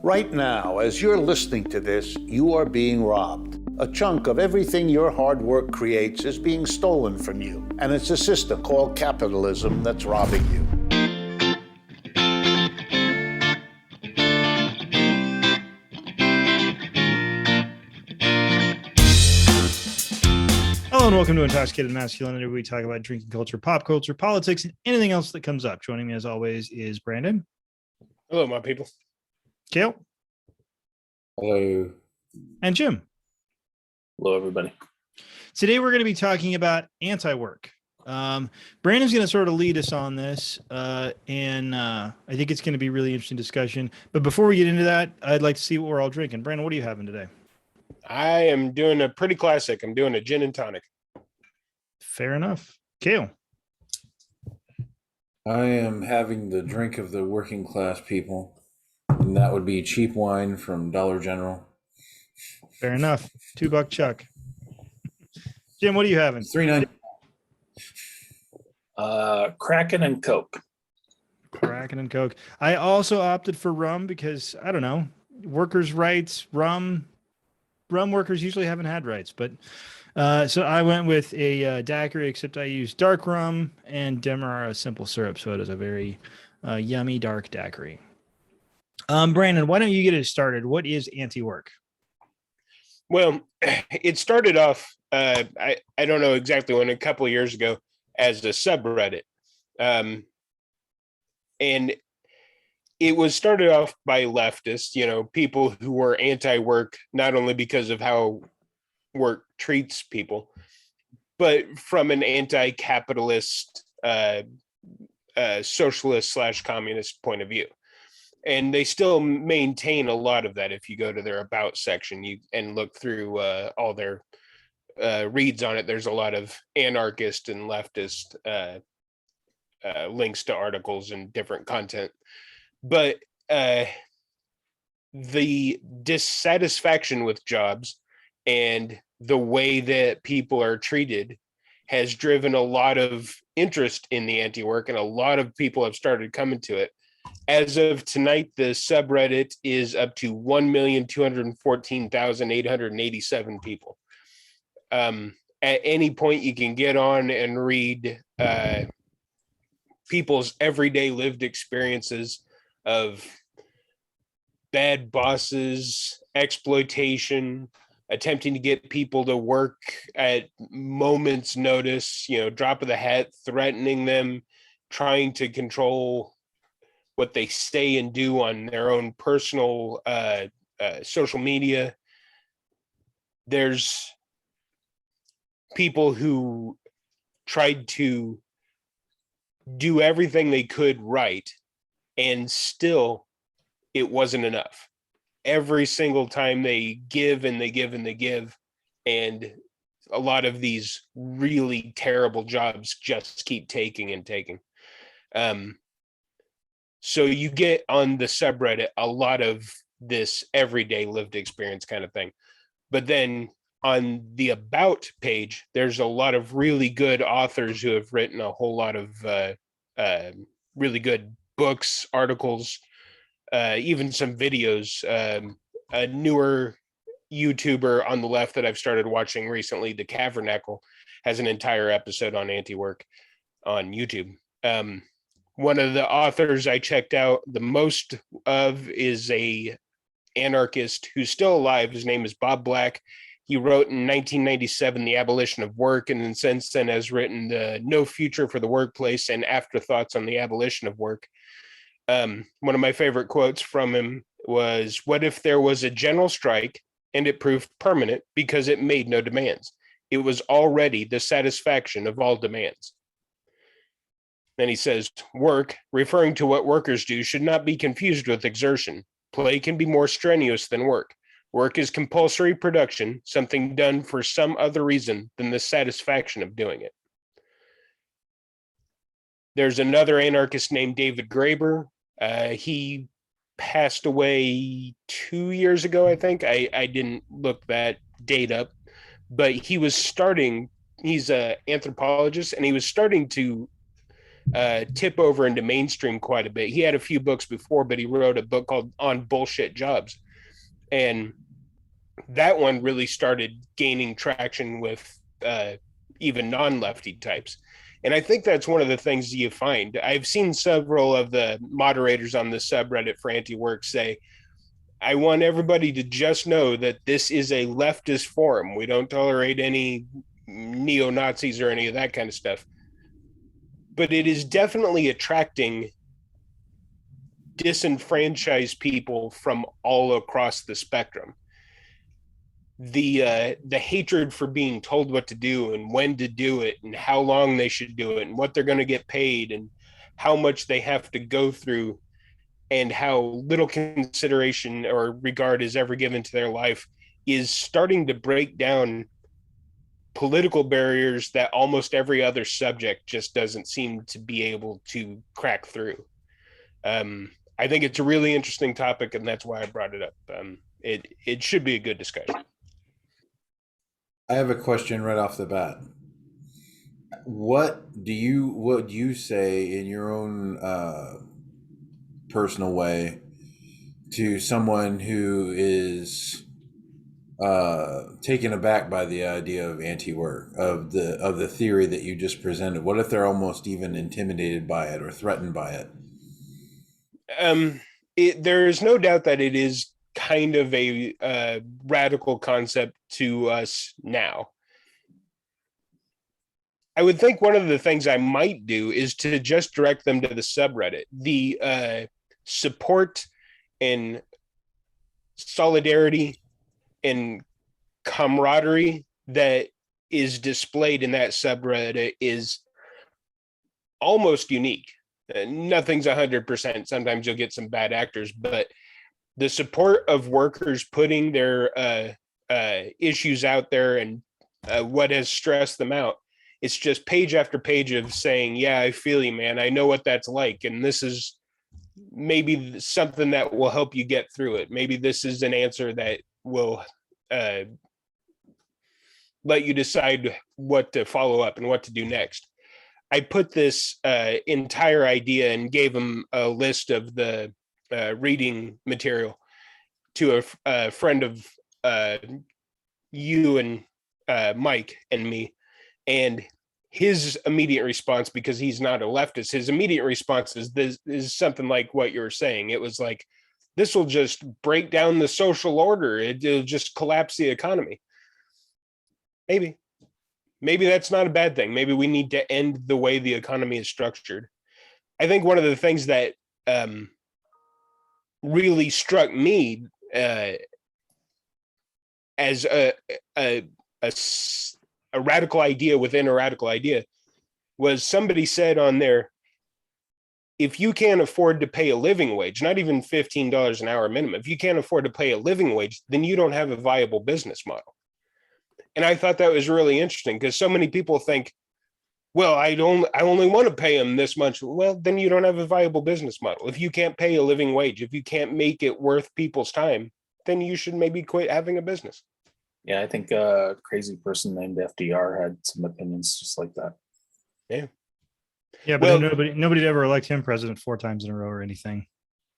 Right now, as you're listening to this, you are being robbed. A chunk of everything your hard work creates is being stolen from you, and it's a system called capitalism that's robbing you. Hello and welcome to Intoxicated Masculinity, where we talk about drinking culture, pop culture, politics, and anything else that comes up. Joining me as always is Brandon. Hello, my people. Kale. Hello. And Jim. Hello, everybody. Today we're going to be talking about anti-work. Brandon's going to sort of lead us on this, and I think it's going to be a really interesting discussion. But before we get into that, I'd like to see what we're all drinking. Brandon, what are you having today? I am doing a pretty classic. I'm doing a gin and tonic. Fair enough. Kale. I am having the drink of the working class people, and that would be cheap wine from Dollar General. Fair enough. $2 Chuck. Jim, what are you having? $3.90. Kraken and Coke. Kraken and Coke. I also opted for rum because, I don't know, workers' rights, rum workers usually haven't had rights, but so I went with a daiquiri, except I used dark rum and Demerara simple syrup, so it is a very yummy dark daiquiri. Brandon, why don't you get it started? What is anti-work? Well, it started off, I don't know exactly when, a couple of years ago, as a subreddit. And it was started off by leftists, people who were anti-work, not only because of how work treats people, but from an anti-capitalist, socialist / communist point of view. And they still maintain a lot of that. If you go to their about section and look through all their reads on it, there's a lot of anarchist and leftist links to articles and different content. But the dissatisfaction with jobs and the way that people are treated has driven a lot of interest in the anti-work, and a lot of people have started coming to it. As of tonight, the subreddit is up to 1,214,887 people. At any point, you can get on and read people's everyday lived experiences of bad bosses, exploitation, attempting to get people to work at moment's notice, drop of the hat, threatening them, trying to control what they say and do on their own personal social media. There's people who tried to do everything they could right, and still it wasn't enough. Every single time they give and they give and they give, and a lot of these really terrible jobs just keep taking and taking. So you get on the subreddit a lot of this everyday lived experience kind of thing. But then on the about page, there's a lot of really good authors who have written a whole lot of really good books, articles, even some videos. A newer YouTuber on the left that I've started watching recently, the Kavernacle, has an entire episode on anti-work on YouTube. One of the authors I checked out the most of is a anarchist who's still alive. His name is Bob Black. He wrote in 1997 The Abolition of Work, and then since then has written the No Future for the Workplace and Afterthoughts on the Abolition of Work. One of my favorite quotes from him was, "What if there was a general strike and it proved permanent because it made no demands? It was already the satisfaction of all demands." Then he says, "Work, referring to what workers do, should not be confused with exertion. Play can be more strenuous than work. Work is compulsory production, something done for some other reason than the satisfaction of doing it." There's another anarchist named David Graeber. He passed away 2 years ago, I think. I didn't look that date up, but he's an anthropologist, and he was starting to tip over into mainstream quite a bit. He had a few books before, but he wrote a book called On Bullshit Jobs. And that one really started gaining traction with even non-lefty types. And I think that's one of the things you find. I've seen several of the moderators on the subreddit for Antiwork say, I want everybody to just know that this is a leftist forum. We don't tolerate any neo-Nazis or any of that kind of stuff. But it is definitely attracting disenfranchised people from all across the spectrum. The hatred for being told what to do and when to do it and how long they should do it and what they're going to get paid and how much they have to go through and how little consideration or regard is ever given to their life is starting to break down political barriers that almost every other subject just doesn't seem to be able to crack through. I think it's a really interesting topic, and that's why I brought it up. It should be a good discussion. I have a question right off the bat. What would you say in your own personal way to someone who is taken aback by the idea of anti-work, of the theory that you just presented? What if they're almost even intimidated by it or threatened by it? There is no doubt that it is kind of a radical concept to us now. I would think one of the things I might do is to just direct them to the subreddit. The support and solidarity and camaraderie that is displayed in that subreddit is almost unique. Nothing's 100%. Sometimes you'll get some bad actors, but the support of workers putting their issues out there and what has stressed them out, it's just page after page of saying, yeah, I feel you, man. I know what that's like. And this is maybe something that will help you get through it. Maybe this is an answer that will let you decide what to follow up and what to do next. I put this entire idea and gave them a list of the reading material to a friend of you and Mike and me. And his immediate response, because he's not a leftist, his immediate response is something like what you were saying. It was like, this will just break down the social order. It'll just collapse the economy. Maybe that's not a bad thing. Maybe we need to end the way the economy is structured. I think one of the things that really struck me as a radical idea within a radical idea was somebody said on there, if you can't afford to pay a living wage, not even $15 an hour minimum, if you can't afford to pay a living wage, then you don't have a viable business model. And I thought that was really interesting because so many people think, well, I only want to pay them this much. Well, then you don't have a viable business model. If you can't pay a living wage, if you can't make it worth people's time, then you should maybe quit having a business. Yeah, I think a crazy person named FDR had some opinions just like that. Yeah. Yeah, but nobody ever elect him president 4 times in a row or anything.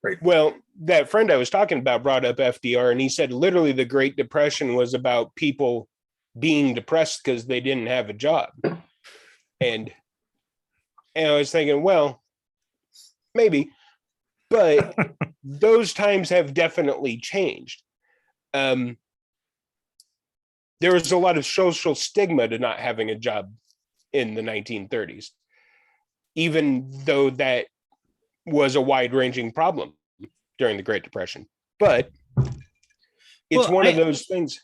Right. Well, that friend I was talking about brought up FDR, and he said literally the Great Depression was about people being depressed because they didn't have a job. And I was thinking, well, maybe, but those times have definitely changed. There was a lot of social stigma to not having a job in the 1930s, even though that was a wide-ranging problem during the Great Depression. But it's one of those things.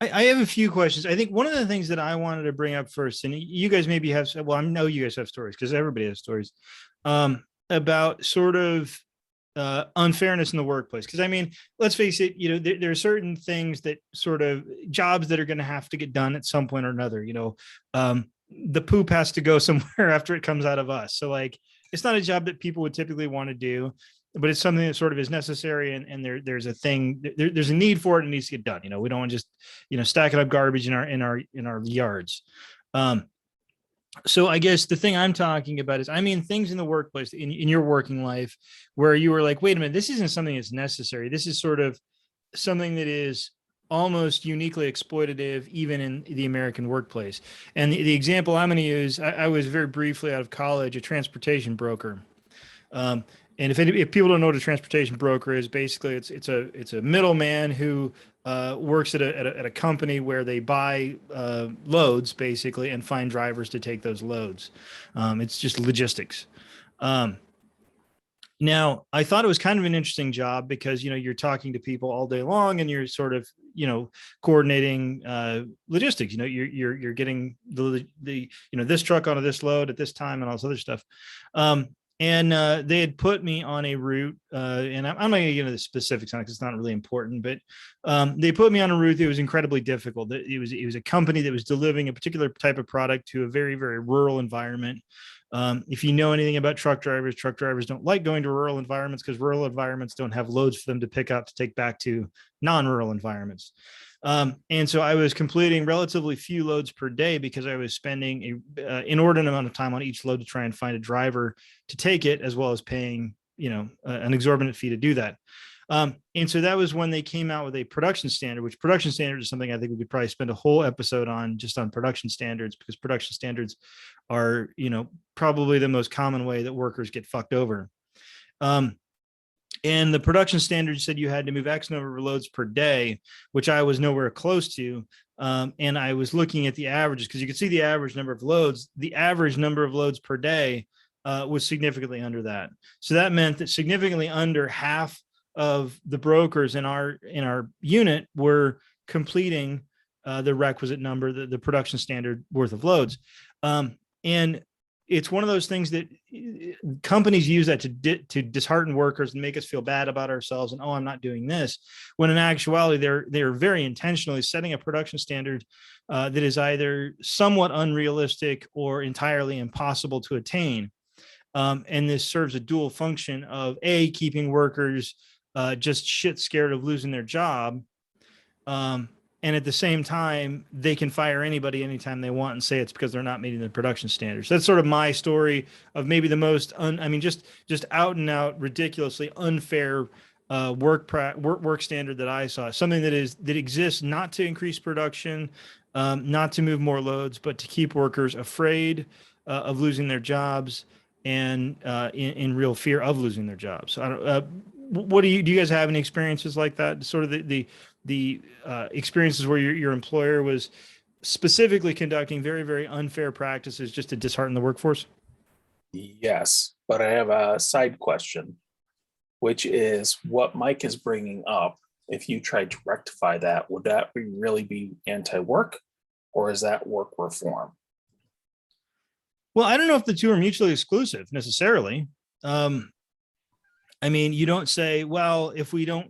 I have a few questions. I think one of the things that I wanted to bring up first, and you guys maybe have, well, I know you guys have stories because everybody has stories about sort of unfairness in the workplace. Because I mean, let's face it, there are certain things that sort of jobs that are going to have to get done at some point or another. The poop has to go somewhere after it comes out of us. So like, it's not a job that people would typically want to do, but it's something that sort of is necessary. And there's a thing, there's a need for it and it needs to get done. We don't want to just, stacking up garbage in our yards. So I guess the thing I'm talking about is, I mean, things in the workplace, in your working life, where you were like, wait a minute, this isn't something that's necessary. This is sort of something that is almost uniquely exploitative, even in the American workplace. And the example I'm going to use, I was very briefly out of college, a transportation broker. Um, and if people don't know what a transportation broker is, basically it's a middleman who works at a company where they buy loads basically and find drivers to take those loads. It's just logistics. Um, Now, I thought it was kind of an interesting job because, you're talking to people all day long and you're sort of, coordinating logistics. You're getting this truck onto this load at this time and all this other stuff. And they had put me on a route, and I'm not going to get into the specifics on it because it's not really important, but they put me on a route that was incredibly difficult. It was a company that was delivering a particular type of product to a very, very rural environment. If you know anything about truck drivers don't like going to rural environments because rural environments don't have loads for them to pick up to take back to non-rural environments. And so I was completing relatively few loads per day because I was spending an inordinate amount of time on each load to try and find a driver to take it, as well as paying, an exorbitant fee to do that. And so that was when they came out with a production standard, which production standard is something I think we could probably spend a whole episode on, just on production standards, because production standards are, probably the most common way that workers get fucked over. And the production standard said you had to move X number of loads per day, which I was nowhere close to. And I was looking at the averages because you could see the average number of loads. The average number of loads per day was significantly under that. So that meant that significantly under half of the brokers in our unit were completing the requisite number, the production standard worth of loads. And it's one of those things that companies use that to dishearten workers and make us feel bad about ourselves. And, oh, I'm not doing this. When in actuality, they're very intentionally setting a production standard that is either somewhat unrealistic or entirely impossible to attain. And this serves a dual function of keeping workers just shit scared of losing their job. And at the same time, they can fire anybody anytime they want and say it's because they're not meeting the production standards. That's sort of my story of maybe the most, just out and out ridiculously unfair work standard that I saw. Something that exists not to increase production, not to move more loads, but to keep workers afraid of losing their jobs and in real fear of losing their jobs. So I don't. What do you guys have any experiences like that? Sort of the experiences where your employer was specifically conducting very, very unfair practices just to dishearten the workforce? Yes, but I have a side question, which is what Mike is bringing up. If you tried to rectify that, would that really be anti-work, or is that work reform? Well, I don't know if the two are mutually exclusive necessarily. You don't say, well, if we don't,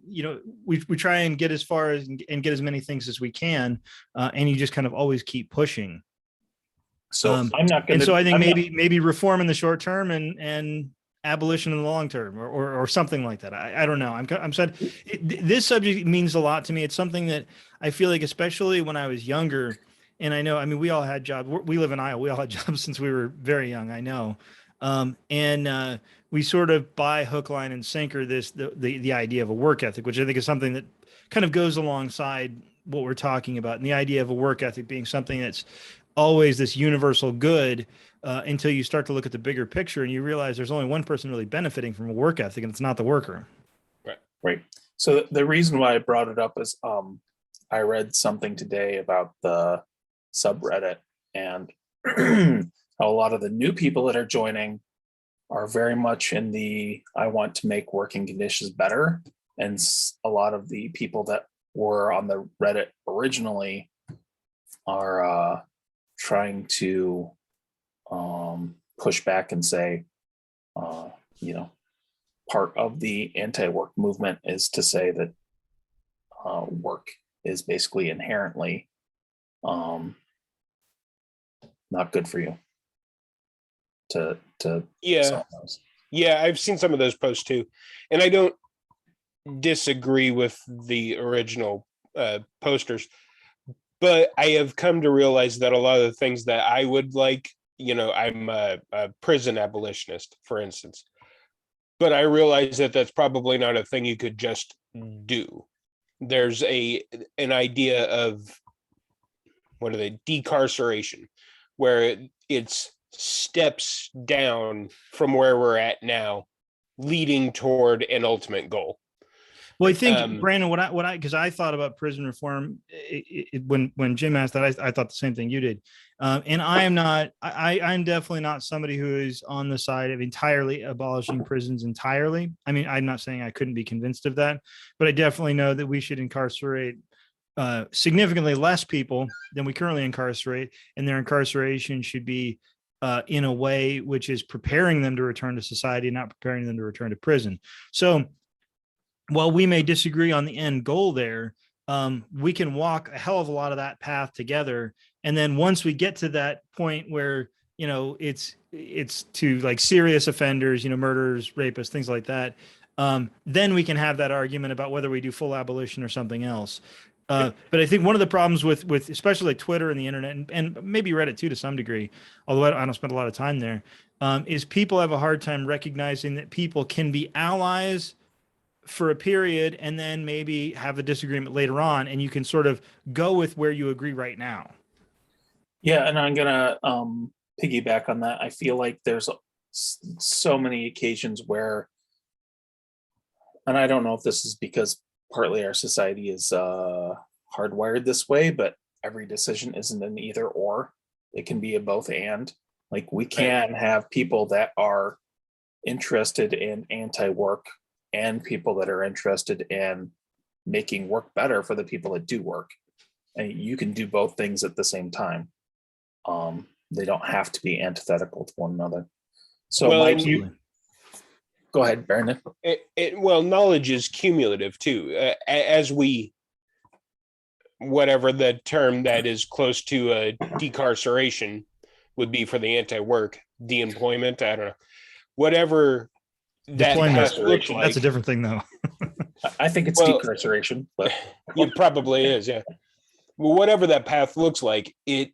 we try and get as far as and get as many things as we can, and you just kind of always keep pushing. So I'm not going to. And so I think maybe reform in the short term and abolition in the long term, or something like that. I don't know. I'm said this subject means a lot to me. It's something that I feel like, especially when I was younger, and I know, we all had jobs. We live in Iowa. We all had jobs since we were very young. I know. And we sort of by hook, line, and sinker the idea of a work ethic, which I think is something that kind of goes alongside what we're talking about. And the idea of a work ethic being something that's always this universal good until you start to look at the bigger picture and you realize there's only one person really benefiting from a work ethic, and it's not the worker. Right. So the reason why I brought it up is I read something today about the subreddit, and a lot of the new people that are joining are very much in the I want to make working conditions better. And a lot of the people that were on the Reddit originally are trying to push back and say, part of the anti-work movement is to say that work is basically inherently not good for you. Yeah, I've seen some of those posts too, and I don't disagree with the original posters, but I have come to realize that a lot of the things that I would like I'm a prison abolitionist, for instance, but I realize that that's probably not a thing you could just do. There's an idea of, what are they, decarceration, where it's steps down from where we're at now, leading toward an ultimate goal. Well, I think Brandon, because I thought about prison reform when Jim asked that, I thought the same thing you did, and I'm definitely not somebody who is on the side of entirely abolishing prisons entirely. I mean, I'm not saying I couldn't be convinced of that, but I definitely know that we should incarcerate significantly less people than we currently incarcerate, and their incarceration should be in a way which is preparing them to return to society, not preparing them to return to prison. So while we may disagree on the end goal there, we can walk a hell of a lot of that path together. And then once we get to that point where, it's to like serious offenders, murderers, rapists, things like that, then we can have that argument about whether we do full abolition or something else. But I think one of the problems with especially like Twitter and the internet, and maybe Reddit too to some degree, although I don't spend a lot of time there, is people have a hard time recognizing that people can be allies for a period and then maybe have a disagreement later on, and you can sort of go with where you agree right now. Yeah, and I'm gonna piggyback on that. I feel like there's so many occasions where, and I don't know if this is because partly our society is hardwired this way, but every decision isn't an either or. It can be a both and. Like we can have people that are interested in anti-work and people that are interested in making work better for the people that do work. And you can do both things at the same time. They don't have to be antithetical to one another. So Mike, go ahead, Brandon. Well, knowledge is cumulative too. As we, whatever the term that is close to decarceration would be for the anti-work, de-employment, I don't know, whatever that path looks like. That's a different thing though. I think it's decarceration, but it probably is, yeah. Well, whatever that path looks like, it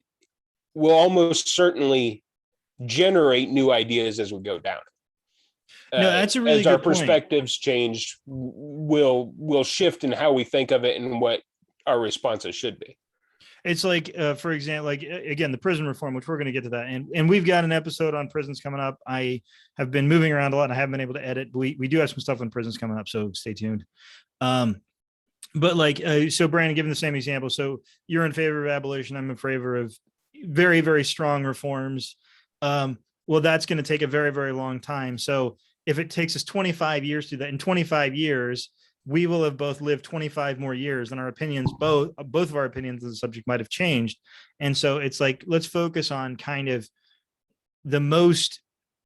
will almost certainly generate new ideas as we go down. No, that's a really as good our point. Perspectives change, we'll shift in how we think of it and what our responses should be. It's like, for example, like again, the prison reform, which we're going to get to that, and we've got an episode on prisons coming up. I have been moving around a lot, and I haven't been able to edit. We do have some stuff on prisons coming up, so stay tuned. But like, so Brandon, given the same example, so you're in favor of abolition. I'm in favor of very, very strong reforms. Well, that's going to take a very, very long time. So if it takes us 25 years to do that, in 25 years, we will have both lived 25 more years, and our opinions, both of our opinions on the subject might have changed. And so it's like, let's focus on kind of the most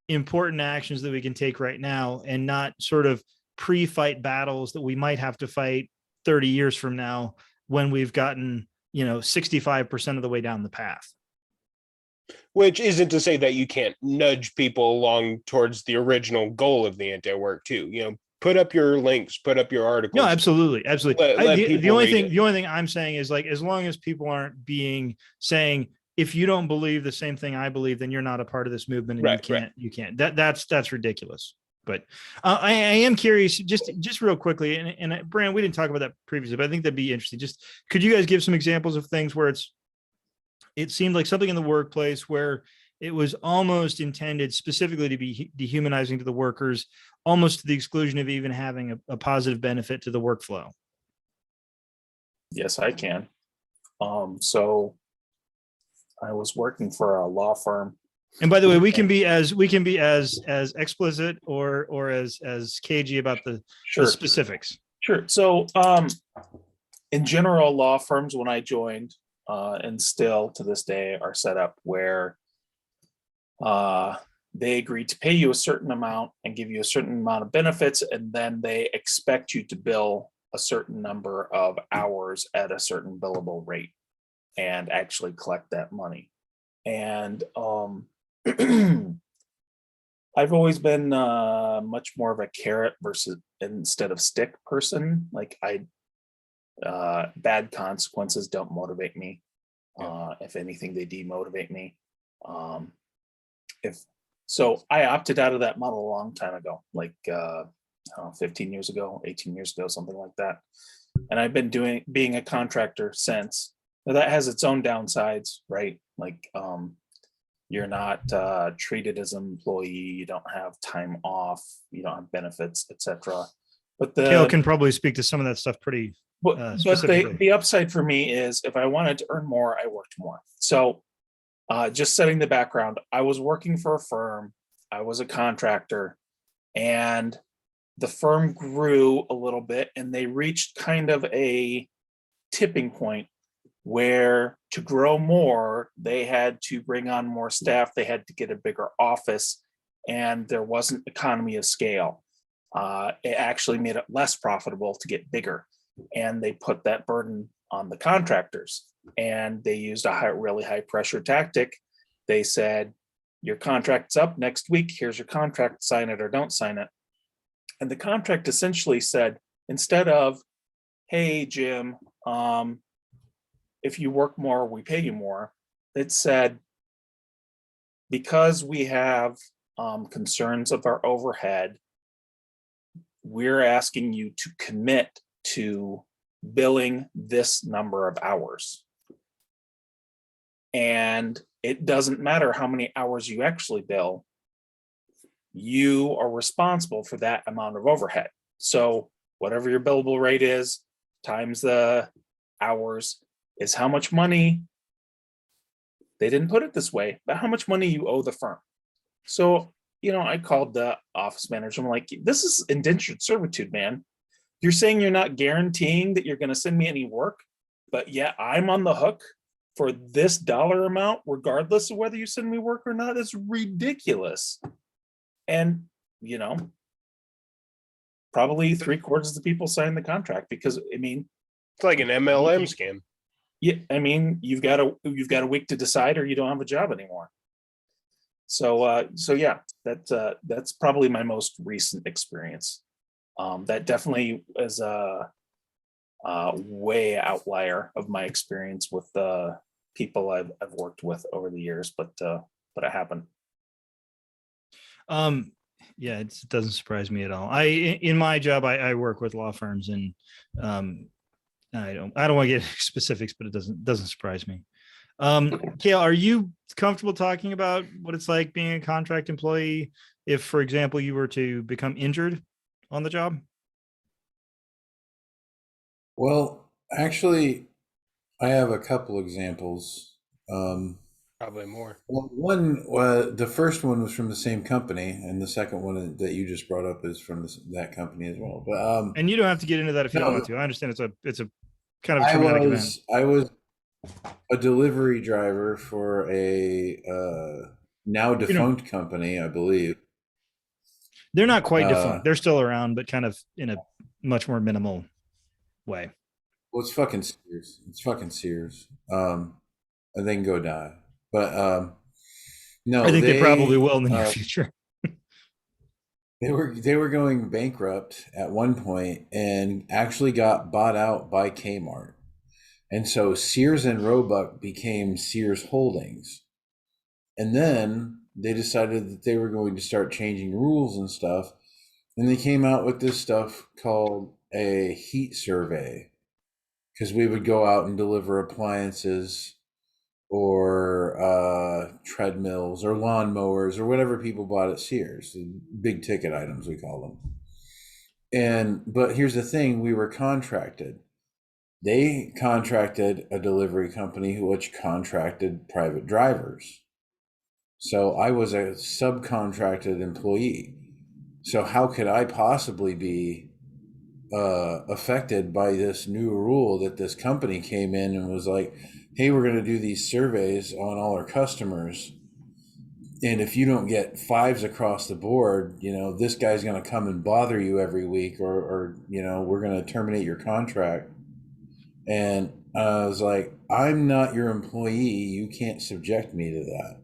important actions that we can take right now, and not sort of pre-fight battles that we might have to fight 30 years from now when we've gotten, 65% of the way down the path. Which isn't to say that you can't nudge people along towards the original goal of the anti-work too. Put up your links, put up your articles. No, absolutely. The only thing I'm saying is, like, as long as people aren't saying, if you don't believe the same thing I believe, then you're not a part of this movement, and you can't. That's ridiculous. But I am curious, just real quickly, and Brand, we didn't talk about that previously, but I think that'd be interesting. Just could you guys give some examples of things where it seemed like something in the workplace where it was almost intended specifically to be dehumanizing to the workers, almost to the exclusion of even having a positive benefit to the workflow? Yes, I can. So I was working for a law firm. And by the way, we can be as explicit or as cagey about the specifics. Sure. So in general, law firms, when I joined, and still to this day, are set up where they agree to pay you a certain amount and give you a certain amount of benefits, and then they expect you to bill a certain number of hours at a certain billable rate and actually collect that money. And I've always been much more of a carrot versus instead of stick person. Like bad consequences don't motivate me. If anything, they demotivate me. if so, I opted out of that model a long time ago, like I don't know, 15 years ago, 18 years ago, something like that. And I've been being a contractor since. Now that has its own downsides, right? Like you're not treated as an employee, you don't have time off, you don't have benefits, etc. But Kale can probably speak to some of that stuff pretty but specifically. the upside for me is if I wanted to earn more, I worked more. So just setting the background, I was working for a firm, I was a contractor, and the firm grew a little bit and they reached kind of a tipping point where to grow more, they had to bring on more staff, they had to get a bigger office, and there wasn't economy of scale. It actually made it less profitable to get bigger. And they put that burden on the contractors. And they used a really high pressure tactic. They said, your contract's up next week, here's your contract, sign it or don't sign it. And the contract essentially said, instead of, hey, Jim, if you work more, we pay you more, it said, because we have concerns of our overhead, we're asking you to commit to billing this number of hours. And it doesn't matter how many hours you actually bill, you are responsible for that amount of overhead. So whatever your billable rate is times the hours is how much money, they didn't put it this way, but how much money you owe the firm. So, I called the office manager. I'm like, this is indentured servitude, man. You're saying you're not guaranteeing that you're going to send me any work, but yeah, I'm on the hook for this dollar amount, regardless of whether you send me work or not. It's ridiculous. And, probably 3/4 of the people signed the contract because, it's like an MLM scam. Yeah, you've got a week to decide or you don't have a job anymore. So yeah, that's probably my most recent experience. That definitely is a way outlier of my experience with the people I've worked with over the years, but it happened. Yeah, it doesn't surprise me at all. In my job, I work with law firms, and I don't want to get specifics, but it doesn't surprise me. Kale, are you comfortable talking about what it's like being a contract employee if, for example, you were to become injured on the job? Well, actually, I have a couple examples. Probably more. Well, the first one was from the same company, and the second one that you just brought up is from that company as well. But and you don't have to get into that if you don't want to. I understand it's a kind of a traumatic event. I was a delivery driver for a now defunct company, I believe. They're not quite defunct. They're still around, but kind of in a much more minimal way. Well, it's fucking Sears. And they can go die. But no, I think they probably will in the near future. They were going bankrupt at one point and actually got bought out by Kmart. And so Sears and Roebuck became Sears Holdings. And then they decided that they were going to start changing rules and stuff. And they came out with this stuff called a heat survey. Because we would go out and deliver appliances or treadmills or lawnmowers or whatever people bought at Sears, big ticket items we call them. But here's the thing, we were contracted. They contracted a delivery company which contracted private drivers. So I was a subcontracted employee. So how could I possibly be affected by this new rule that this company came in and was like, hey, we're going to do these surveys on all our customers. And if you don't get 5s across the board, this guy's going to come and bother you every week or we're going to terminate your contract. And I was like, I'm not your employee. You can't subject me to that.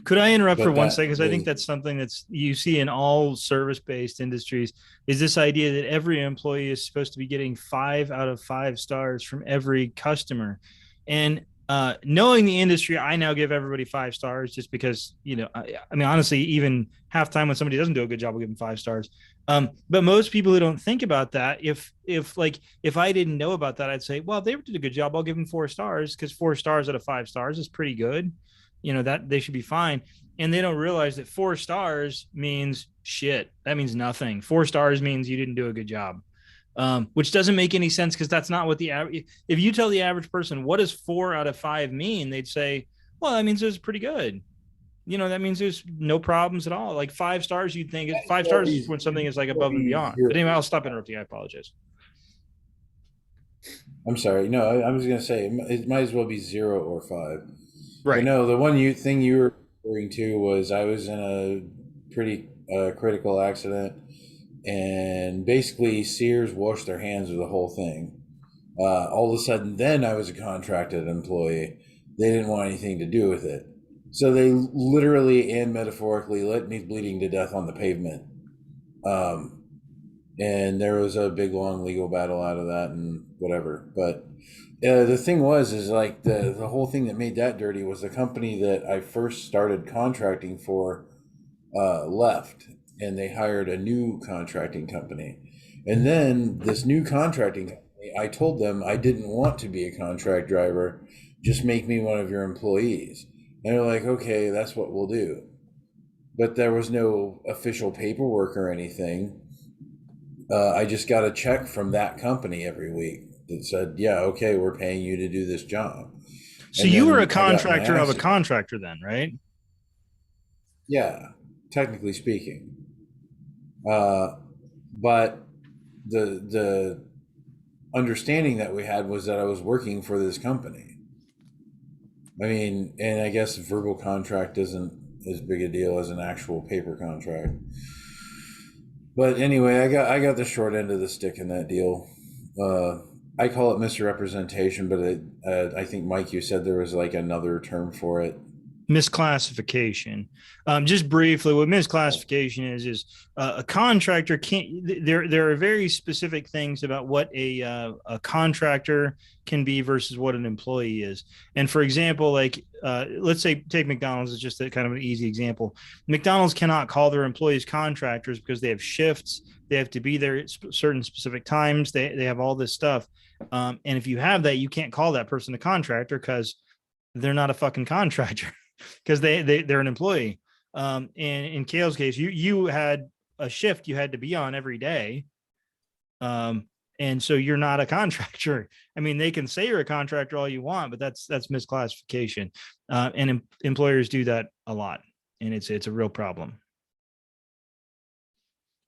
Could I interrupt for 1 second? Because I think that's something that's you see in all service-based industries is this idea that every employee is supposed to be getting 5 out of 5 stars from every customer. And Knowing the industry, I now give everybody 5 stars just because, I mean, honestly, even half time when somebody doesn't do a good job, we'll give them 5 stars. But most people who don't think about that, if I didn't know about that, I'd say, well, if they did a good job, I'll give them 4 stars, because 4 stars out of 5 stars is pretty good. That they should be fine. And they don't realize that 4 stars means shit. That means nothing. 4 stars means you didn't do a good job. Which doesn't make any sense, because that's not what the average. If you tell the average person what does 4 out of 5 mean, they'd say, well, that means it was pretty good. That means there's no problems at all. Like 5 stars, you'd think 5 stars is when something is like above and beyond. But anyway, I'll stop interrupting. I apologize. I'm sorry. No, I was going to say it might as well be 0 or 5. Right. No, the one thing you were referring to was I was in a pretty critical accident, and basically Sears washed their hands of the whole thing. All of a sudden, then I was a contracted employee. They didn't want anything to do with it. So they literally and metaphorically let me bleeding to death on the pavement. And there was a big, long legal battle out of that and whatever. But the thing is like the whole thing that made that dirty was the company that I first started contracting for left, and they hired a new contracting company. And then this new contracting company, I told them I didn't want to be a contract driver, just make me one of your employees. And they're like, okay, that's what we'll do. But there was no official paperwork or anything. I just got a check from that company every week that said, yeah, okay, we're paying you to do this job. So you were a contractor of a contractor then, right? Yeah, technically speaking. But the understanding that we had was that I was working for this company. I mean, and I guess verbal contract isn't as big a deal as an actual paper contract. But anyway, I got the short end of the stick in that deal. I call it misrepresentation, but I think, Mike, you said there was like another term for it. Misclassification. Just briefly, what misclassification is a contractor can't. There are very specific things about what a contractor can be versus what an employee is. And for example, like let's say take McDonald's as just a kind of an easy example. McDonald's cannot call their employees contractors because they have shifts. They have to be there at certain specific times. They have all this stuff. And if you have that, you can't call that person a contractor because they're not a fucking contractor. Because they're an employee. And in Kale's case, you had a shift you had to be on every day. And so you're not a contractor. I mean, they can say you're a contractor all you want, but that's misclassification. And employers do that a lot. And it's a real problem.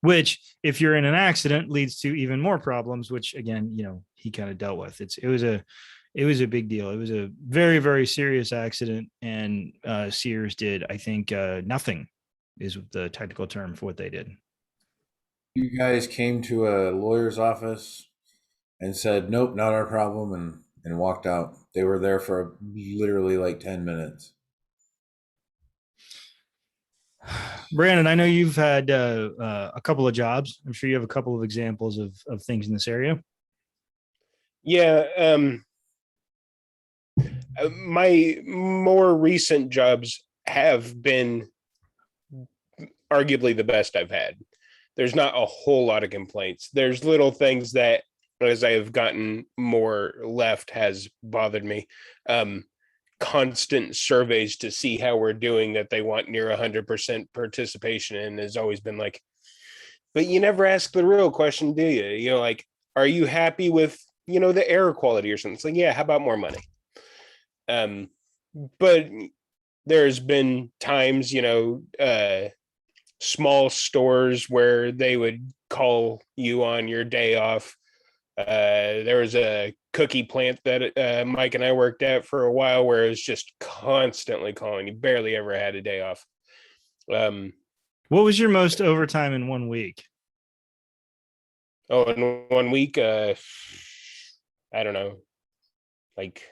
Which, if you're in an accident, leads to even more problems, which again, he kind of dealt with. It was a big deal. It was a very, very serious accident, and Sears did, I think, nothing is the technical term for what they did. You guys came to a lawyer's office and said, nope, not our problem, and walked out. They were there for literally like 10 minutes. Brandon, I know you've had a couple of jobs. I'm sure you have a couple of examples of things in this area. Yeah. My more recent jobs have been arguably the best I've had. There's not a whole lot of complaints. There's little things that, as I have gotten more left, has bothered me. Constant surveys to see how we're doing that they want near 100% participation in has always been like, but you never ask the real question, do you? Like, are you happy with, the air quality or something? It's like, yeah, how about more money? But there's been times, small stores where they would call you on your day off. There was a cookie plant that Mike and I worked at for a while where it was just constantly calling. You barely ever had a day off. What was your most overtime in 1 week? Oh, in 1 week, I don't know, like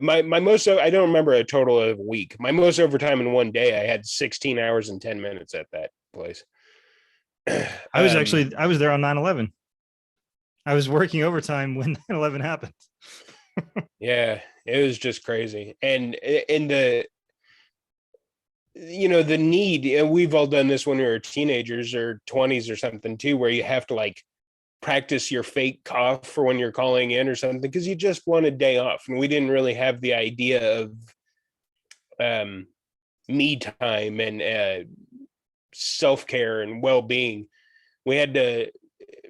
my most, I don't remember a total of a week. My most overtime in one day, I had 16 hours and 10 minutes at that place. I was there on 9/11. I was working overtime when 9/11 happened. Yeah, it was just crazy. And in the, the need, and we've all done this when we were teenagers or 20s or something too, where you have to like practice your fake cough for when you're calling in or something, because you just want a day off. And we didn't really have the idea of me time and self-care and well-being. We had to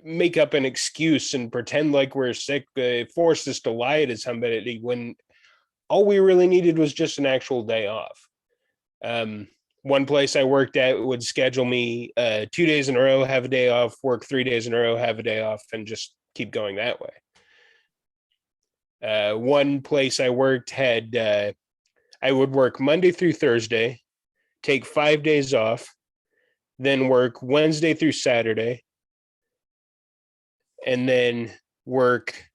make up an excuse and pretend like we're sick. It forced us to lie to somebody when all we really needed was just an actual day off. One place I worked at would schedule me 2 days in a row, have a day off, work 3 days in a row, have a day off, and just keep going that way. One place I worked had, I would work Monday through Thursday, take 5 days off, then work Wednesday through Saturday, and then work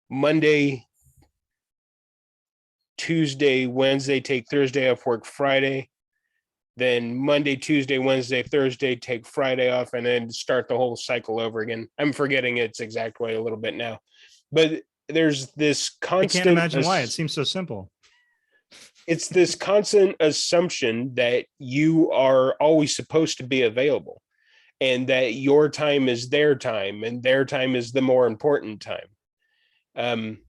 Monday, Tuesday, Wednesday, take Thursday off, work Friday, then Monday, Tuesday, Wednesday, Thursday, take Friday off, and then start the whole cycle over again. I'm forgetting its exact way a little bit now, but there's this constant. I can't imagine why. It seems so simple. It's this constant assumption that you are always supposed to be available and that your time is their time and their time is the more important time.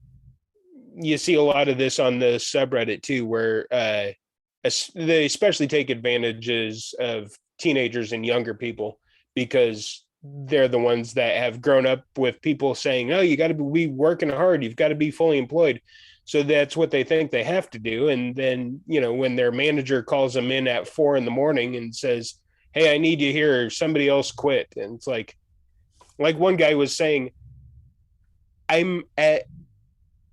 You see a lot of this on the subreddit too, where they especially take advantages of teenagers and younger people because they're the ones that have grown up with people saying, oh, you got to be working hard. You've got to be fully employed. So that's what they think they have to do. And then, when their manager calls them in at 4 a.m. and says, hey, I need you here, somebody else quit. And it's like one guy was saying, I'm at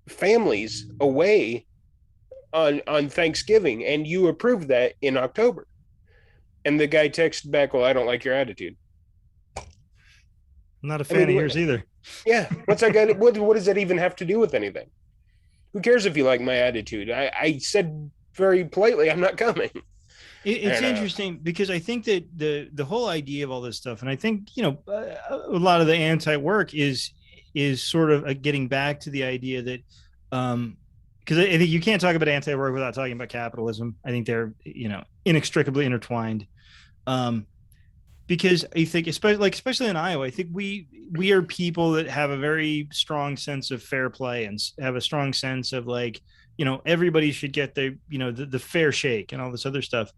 families away on Thanksgiving, and you approved that in October. And the guy texted back, well, I don't like your attitude. I'm not a fan of yours either. Yeah. What's that guy? What does that even have to do with anything? Who cares if you like my attitude? I said very politely, I'm not coming. It's interesting because I think that the whole idea of all this stuff, and I think, a lot of the anti-work is sort of getting back to the idea that, because I think you can't talk about anti-work without talking about capitalism. I think they're, inextricably intertwined. Because I think, especially in Iowa, I think we are people that have a very strong sense of fair play and have a strong sense of everybody should get the fair shake and all this other stuff.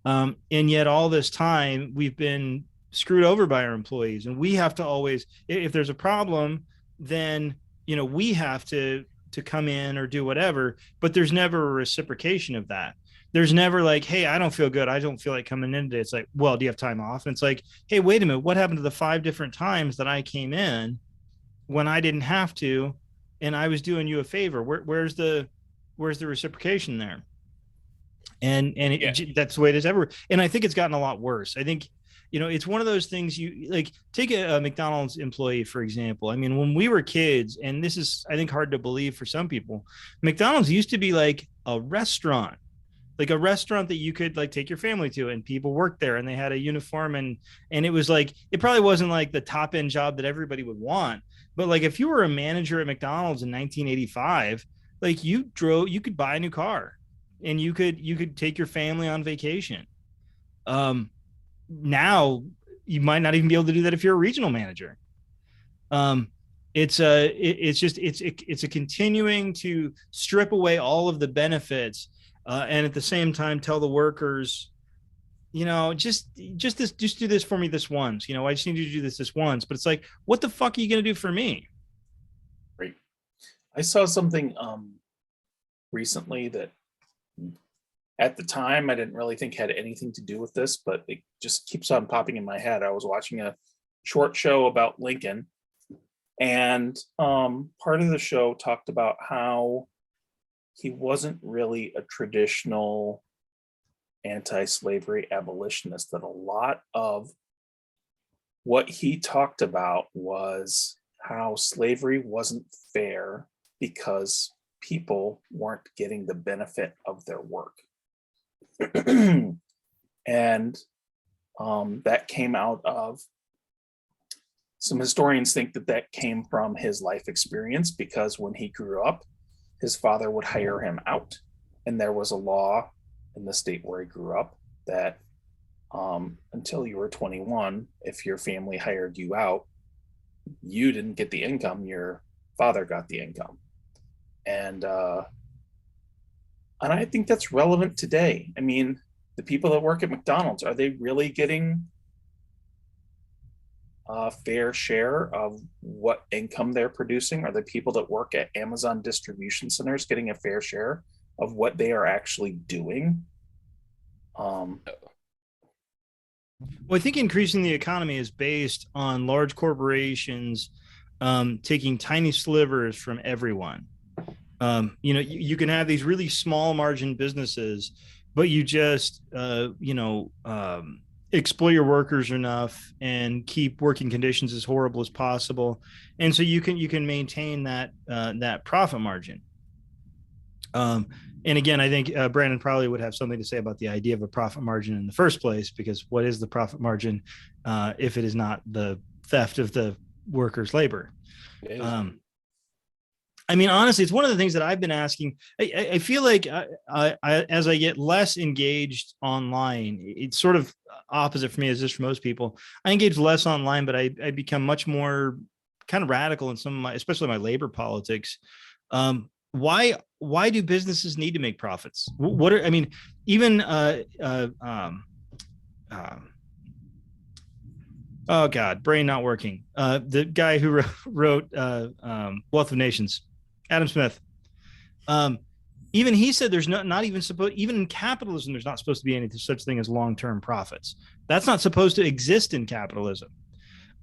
And yet all this time we've been screwed over by our employees, and we have to always, if there's a problem, then, we have to come in or do whatever, but there's never a reciprocation of that. There's never like, hey, I don't feel good. I don't feel like coming in today. It's like, well, do you have time off? And it's like, hey, wait a minute. What happened to the 5 different times that I came in when I didn't have to, and I was doing you a favor? Where's the reciprocation there? And that's the way it is ever. And I think it's gotten a lot worse. I think, it's one of those things you like, take a McDonald's employee, for example. I mean, when we were kids, and this is, I think, hard to believe for some people, McDonald's used to be like a restaurant that you could take your family to, and people worked there and they had a uniform, and it was like, it probably wasn't like the top end job that everybody would want, but if you were a manager at McDonald's in 1985, you could buy a new car and you could take your family on vacation. Now you might not even be able to do that if you're a regional manager. It's a continuing to strip away all of the benefits, and at the same time tell the workers, just do this for me this once. I just need you to do this once. But it's like, what the fuck are you going to do for me? Right. I saw something recently that at the time I didn't really think had anything to do with this, but it just keeps on popping in my head. I was watching a short show about Lincoln, and part of the show talked about how he wasn't really a traditional anti-slavery abolitionist, that a lot of what he talked about was how slavery wasn't fair because people weren't getting the benefit of their work. And that came out of some historians think that that came from his life experience, because when he grew up, his father would hire him out. And there was a law in the state where he grew up that until you were 21, if your family hired you out, you didn't get the income, your father got the income. And I think that's relevant today. I mean, the people that work at McDonald's, are they really getting a fair share of what income they're producing? Are the people that work at Amazon distribution centers getting a fair share of what they are actually doing? Well, I think increasing the economy is based on large corporations taking tiny slivers from everyone. You can have these really small margin businesses, but you just, exploit your workers enough and keep working conditions as horrible as possible. And so you can maintain that profit margin. And again, I think Brandon probably would have something to say about the idea of a profit margin in the first place, because what is the profit margin if it is not the theft of the workers' labor? I mean, honestly, it's one of the things that I've been asking. I feel like as I get less engaged online, it's sort of opposite for me as just for most people. I engage less online, but I become much more kind of radical in some of my, especially my labor politics. Why do businesses need to make profits? Even oh God, brain not working. The guy who wrote Wealth of Nations, Adam Smith. Even he said there's not even supposed, even in capitalism, there's not supposed to be any such thing as long-term profits. That's not supposed to exist in capitalism.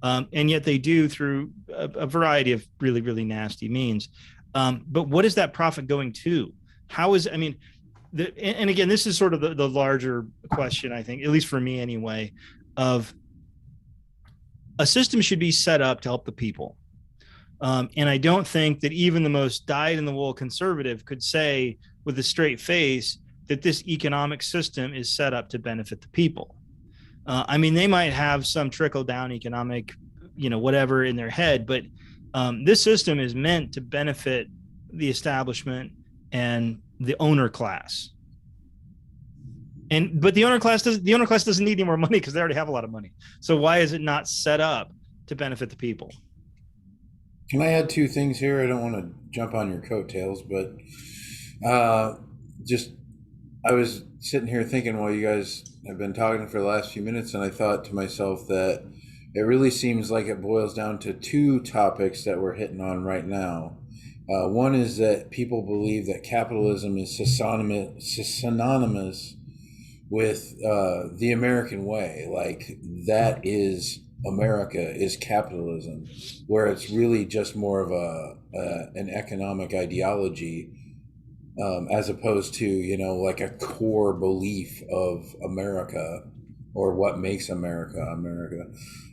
And yet they do through a variety of really, really nasty means. But what is that profit going to? And again, this is sort of the larger question, I think, at least for me anyway, of a system should be set up to help the people. And I don't think that even the most dyed-in-the-wool conservative could say with a straight face that this economic system is set up to benefit the people. They might have some trickle-down economic, whatever in their head, but this system is meant to benefit the establishment and the owner class. But the owner class doesn't need any more money because they already have a lot of money. So why is it not set up to benefit the people? Can I add two things here? I don't want to jump on your coattails, but I was sitting here thinking while you guys have been talking for the last few minutes, and I thought to myself that it really seems like it boils down to two topics that we're hitting on right now. One is that people believe that capitalism is synonymous with the American way, like that is America is capitalism, where it's really just more of an economic ideology, as opposed to like a core belief of America or what makes America America.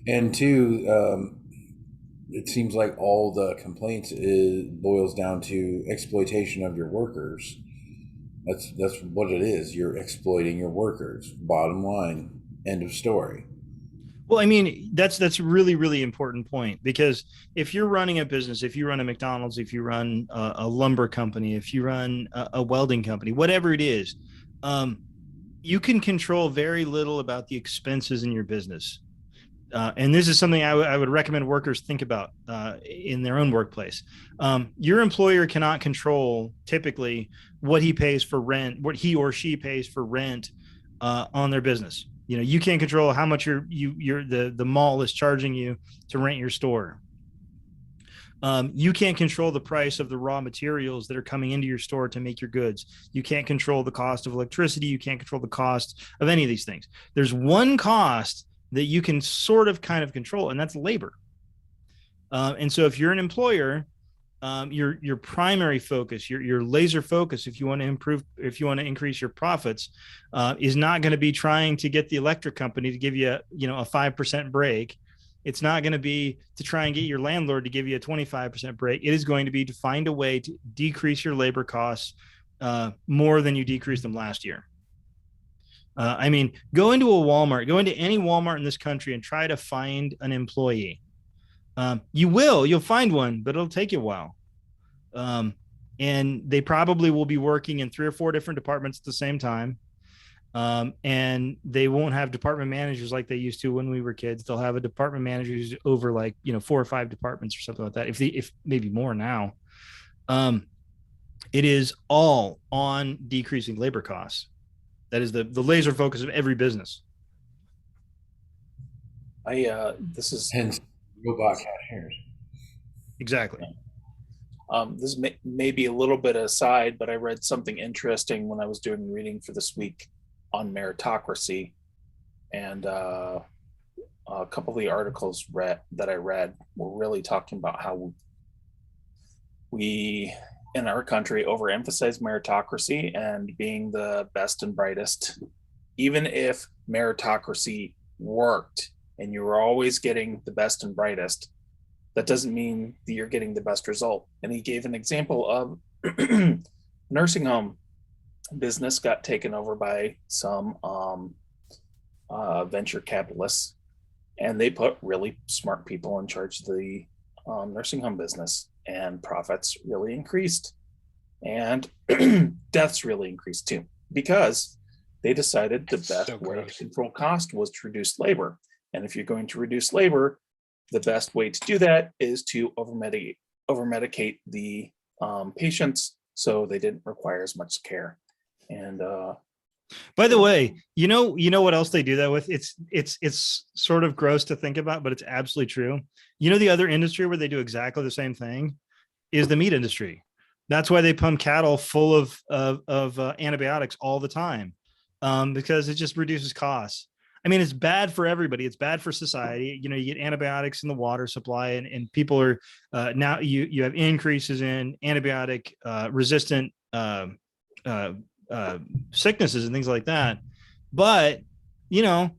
And two, it seems like all the complaints boils down to exploitation of your workers. That's what it is. You're exploiting your workers. Bottom line. End of story. Well, that's a really, really important point, because if you're running a business, if you run a McDonald's, if you run a lumber company, if you run a welding company, whatever it is, you can control very little about the expenses in your business. And this is something I would recommend workers think about in their own workplace. Your employer cannot control typically what he pays for rent, what he or she pays for rent on their business. You can't control how much the mall is charging you to rent your store. You can't control the price of the raw materials that are coming into your store to make your goods. You can't control the cost of electricity. You can't control the cost of any of these things. There's one cost that you can sort of kind of control, and that's labor. And so if you're an employer, your primary focus, your laser focus, if you want to increase your profits, is not going to be trying to get the electric company to give you a 5% break. It's not going to be to try and get your landlord to give you a 25% break. It is going to be to find a way to decrease your labor costs more than you decreased them last year. Go into a Walmart, go into any Walmart in this country and try to find an employee You'll find one, but it'll take you a while. And they probably will be working in 3 or 4 different departments at the same time. And they won't have department managers like they used to when we were kids. They'll have a department manager who's over, like, 4 or 5 departments or something like that. If maybe more now. It is all on decreasing labor costs. That is the laser focus of every business. This is Hence, robot cashiers. Exactly. this may be a little bit aside, but I read something interesting when I was doing reading for this week on meritocracy, and a couple of the articles that I read were really talking about how we in our country overemphasize meritocracy and being the best and brightest. Even if meritocracy worked and you were always getting the best and brightest, that doesn't mean that you're getting the best result. And he gave an example of nursing home business got taken over by some venture capitalists, and they put really smart people in charge of the nursing home business, and profits really increased, and deaths really increased too, because they decided the best way to control cost was to reduce labor. And if you're going to reduce labor, the best way to do that is to over-medicate the patients so they didn't require as much care. And by the way, you know what else they do that with? It's sort of gross to think about, but it's absolutely true. You know, the other industry where they do exactly the same thing is the meat industry. That's why they pump cattle full of antibiotics all the time, because it just reduces costs. I mean, it's bad for everybody. It's bad for society. You know, you get antibiotics in the water supply, and people are now you have increases in antibiotic resistant sicknesses and things like that. But, you know,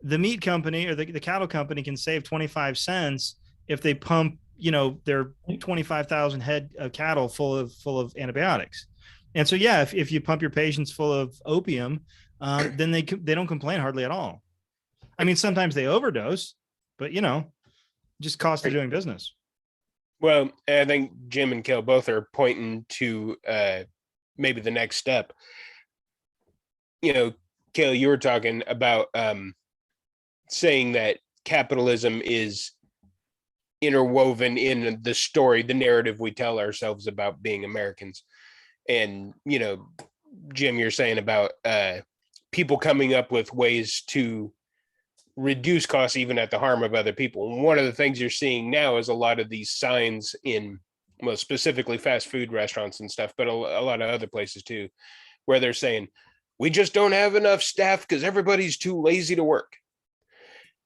the meat company or the cattle company can save 25 cents if they pump, you know, their 25,000 head of cattle full of antibiotics. And so, yeah, if you pump your patients full of opium, then they don't complain hardly at all. I mean, sometimes they overdose, but, you know, just cost of doing business. Well, I think Jim and Kel both are pointing to maybe the next step. You know, Kel, you were talking about saying that capitalism is interwoven in the story, the narrative we tell ourselves about being Americans. And, you know, Jim, you're saying about people coming up with ways to reduce costs even at the harm of other people. And one of the things you're seeing now is a lot of these signs in, well, specifically fast food restaurants and stuff, but a lot of other places too, where they're saying, we just don't have enough staff because everybody's too lazy to work.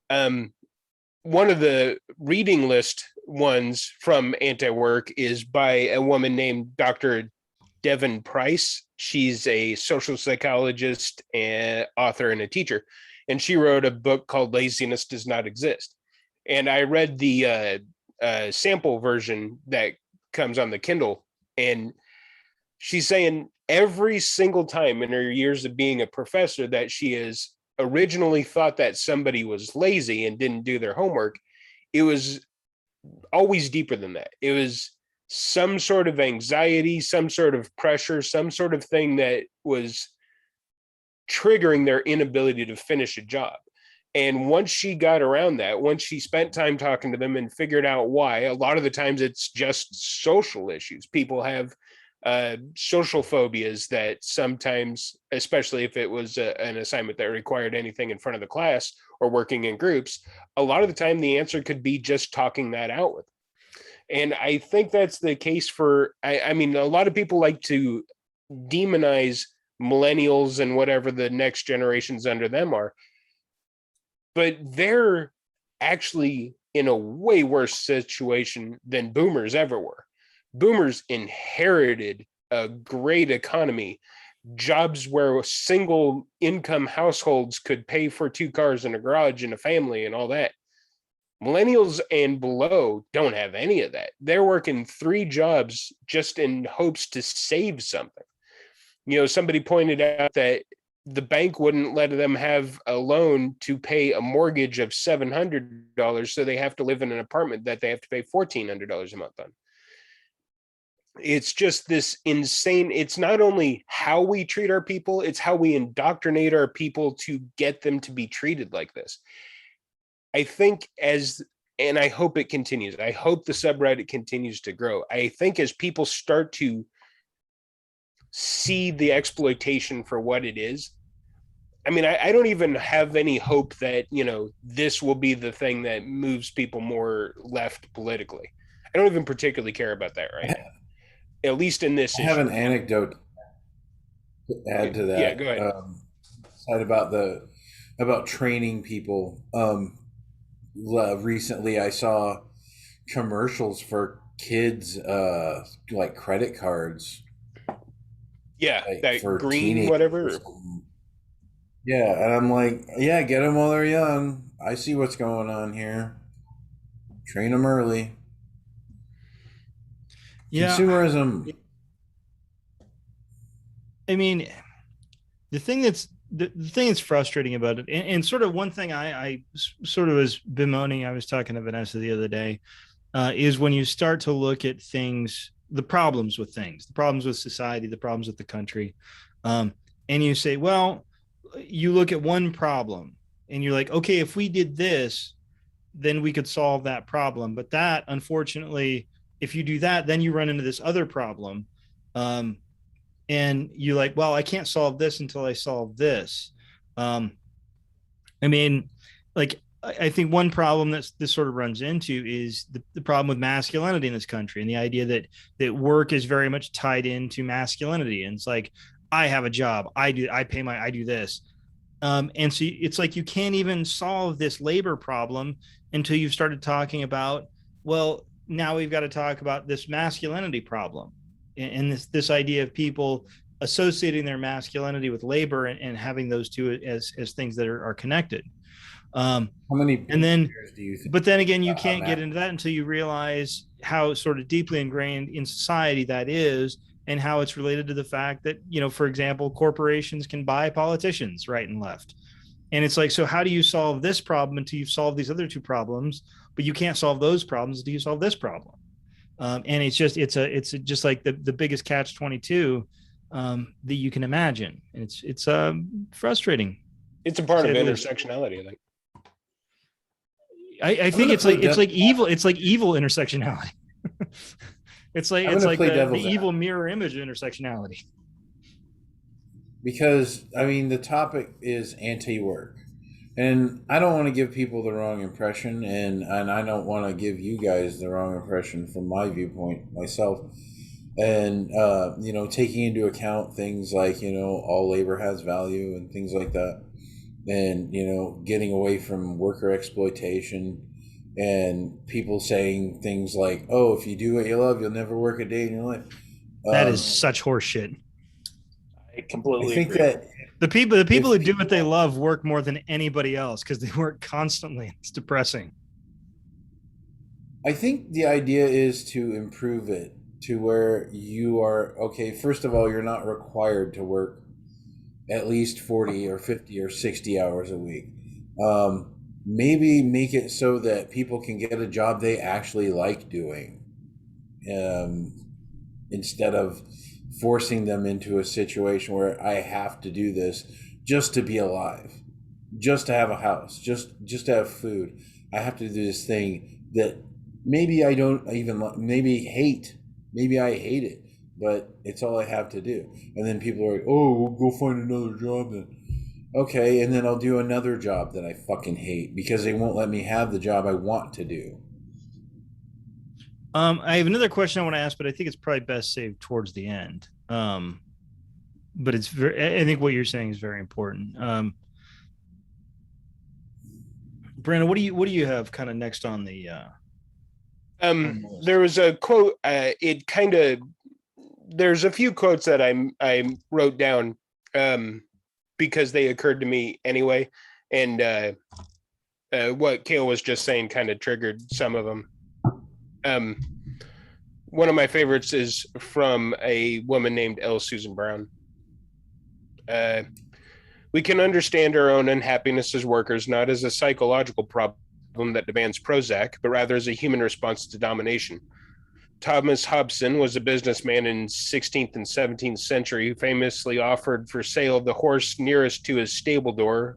One of the reading list ones from Antiwork is by a woman named Dr. Devon Price. She's a social psychologist and author and a teacher. And she wrote a book called Laziness Does Not Exist. And I read the sample version that comes on the Kindle. And she's saying every single time in her years of being a professor that she has originally thought that somebody was lazy and didn't do their homework, it was always deeper than that. It was some sort of anxiety, some sort of pressure, some sort of thing that was triggering their inability to finish a job. And once she got around that, once she spent time talking to them and figured out why, a lot of the times it's just social issues. People have social phobias that sometimes, especially if it was an assignment that required anything in front of the class or working in groups, a lot of the time the answer could be just talking that out with them. And I think that's the case for, I mean, a lot of people like to demonize millennials and whatever the next generations under them are, but they're actually in a way worse situation than boomers ever were. Boomers inherited a great economy, jobs where single income households could pay for 2 cars and a garage and a family and all that. Millennials and below don't have any of that. They're working 3 jobs just in hopes to save something. You know, somebody pointed out that the bank wouldn't let them have a loan to pay a mortgage of $700, so they have to live in an apartment that they have to pay $1,400 a month on. It's just this insane. It's not only how we treat our people, it's how we indoctrinate our people to get them to be treated like this. I think and I hope it continues. I hope the subreddit continues to grow. I think as people start to see the exploitation for what it is, I mean, I don't even have any hope that, this will be the thing that moves people more left politically. I don't even particularly care about that right now, at least in this issue. I have an anecdote to add to that. Yeah, go ahead. Side about training people. Recently, I saw commercials for kids, like credit cards. Yeah, like that for green teenagers. whatever. Yeah, and I'm like, yeah, get them while they're young. I see what's going on here. Train them early. Yeah. Consumerism. I mean, the thing that's frustrating about it, and sort of one thing I sort of was bemoaning, I was talking to Vanessa the other day, is when you start to look at things, the problems with society, the problems with the country, and you say, well, you look at one problem and you're like, okay, if we did this, then we could solve that problem. But that, unfortunately, if you do that, then you run into this other problem. And you're like, well, I can't solve this until I solve this. I mean, like, I think one problem that this sort of runs into is the problem with masculinity in this country, and the idea that work is very much tied into masculinity. And it's like, I have a job, I do this. And so it's like, you can't even solve this labor problem until you've started talking about, well, now we've got to talk about this masculinity problem, and this idea of people associating their masculinity with labor, and having those two as things that are connected. How many and then do you think? But then again, you can't get into that until you realize how sort of deeply ingrained in society that is, and how it's related to the fact that, for example, corporations can buy politicians right and left. And it's like, so how do you solve this problem until you've solved these other two problems? But you can't solve those problems until you solve this problem. And it's just like the biggest catch-22 that you can imagine. And it's frustrating. It's a part of intersectionality, I think. I think it's like evil intersectionality. it's like the evil mirror image of intersectionality. Because the topic is anti-work, and I don't want to give people the wrong impression, and I don't want to give you guys the wrong impression from my viewpoint myself. And taking into account things like all labor has value and things like that, and getting away from worker exploitation, and people saying things like, oh, if you do what you love, you'll never work a day in your life. That is such horseshit. I completely think agree. that the people who do what they love work more than anybody else, because they work constantly. It's depressing. I think the idea is to improve it to where you are, okay, first of all, you're not required to work at least 40 or 50 or 60 hours a week. Maybe make it so that people can get a job they actually like doing, instead of forcing them into a situation where I have to do this just to be alive, just to have a house, just to have food. I have to do this thing that maybe I don't even maybe I hate it, but it's all I have to do. And then people are like, oh, we'll go find another job then. Okay, and then I'll do another job that I fucking hate because they won't let me have the job I want to do. I have another question I want to ask, but I think it's probably best saved towards the end. But I think what you're saying is very important. Brandon, what do you have kind of next on the? There was a quote. There's a few quotes that I wrote down because they occurred to me anyway, and what Kale was just saying kind of triggered some of them. One of my favorites is from a woman named L. Susan Brown. We can understand our own unhappiness as workers not as a psychological problem that demands Prozac, but rather as a human response to domination. Thomas Hobson was a businessman in 16th and 17th century who famously offered for sale the horse nearest to his stable door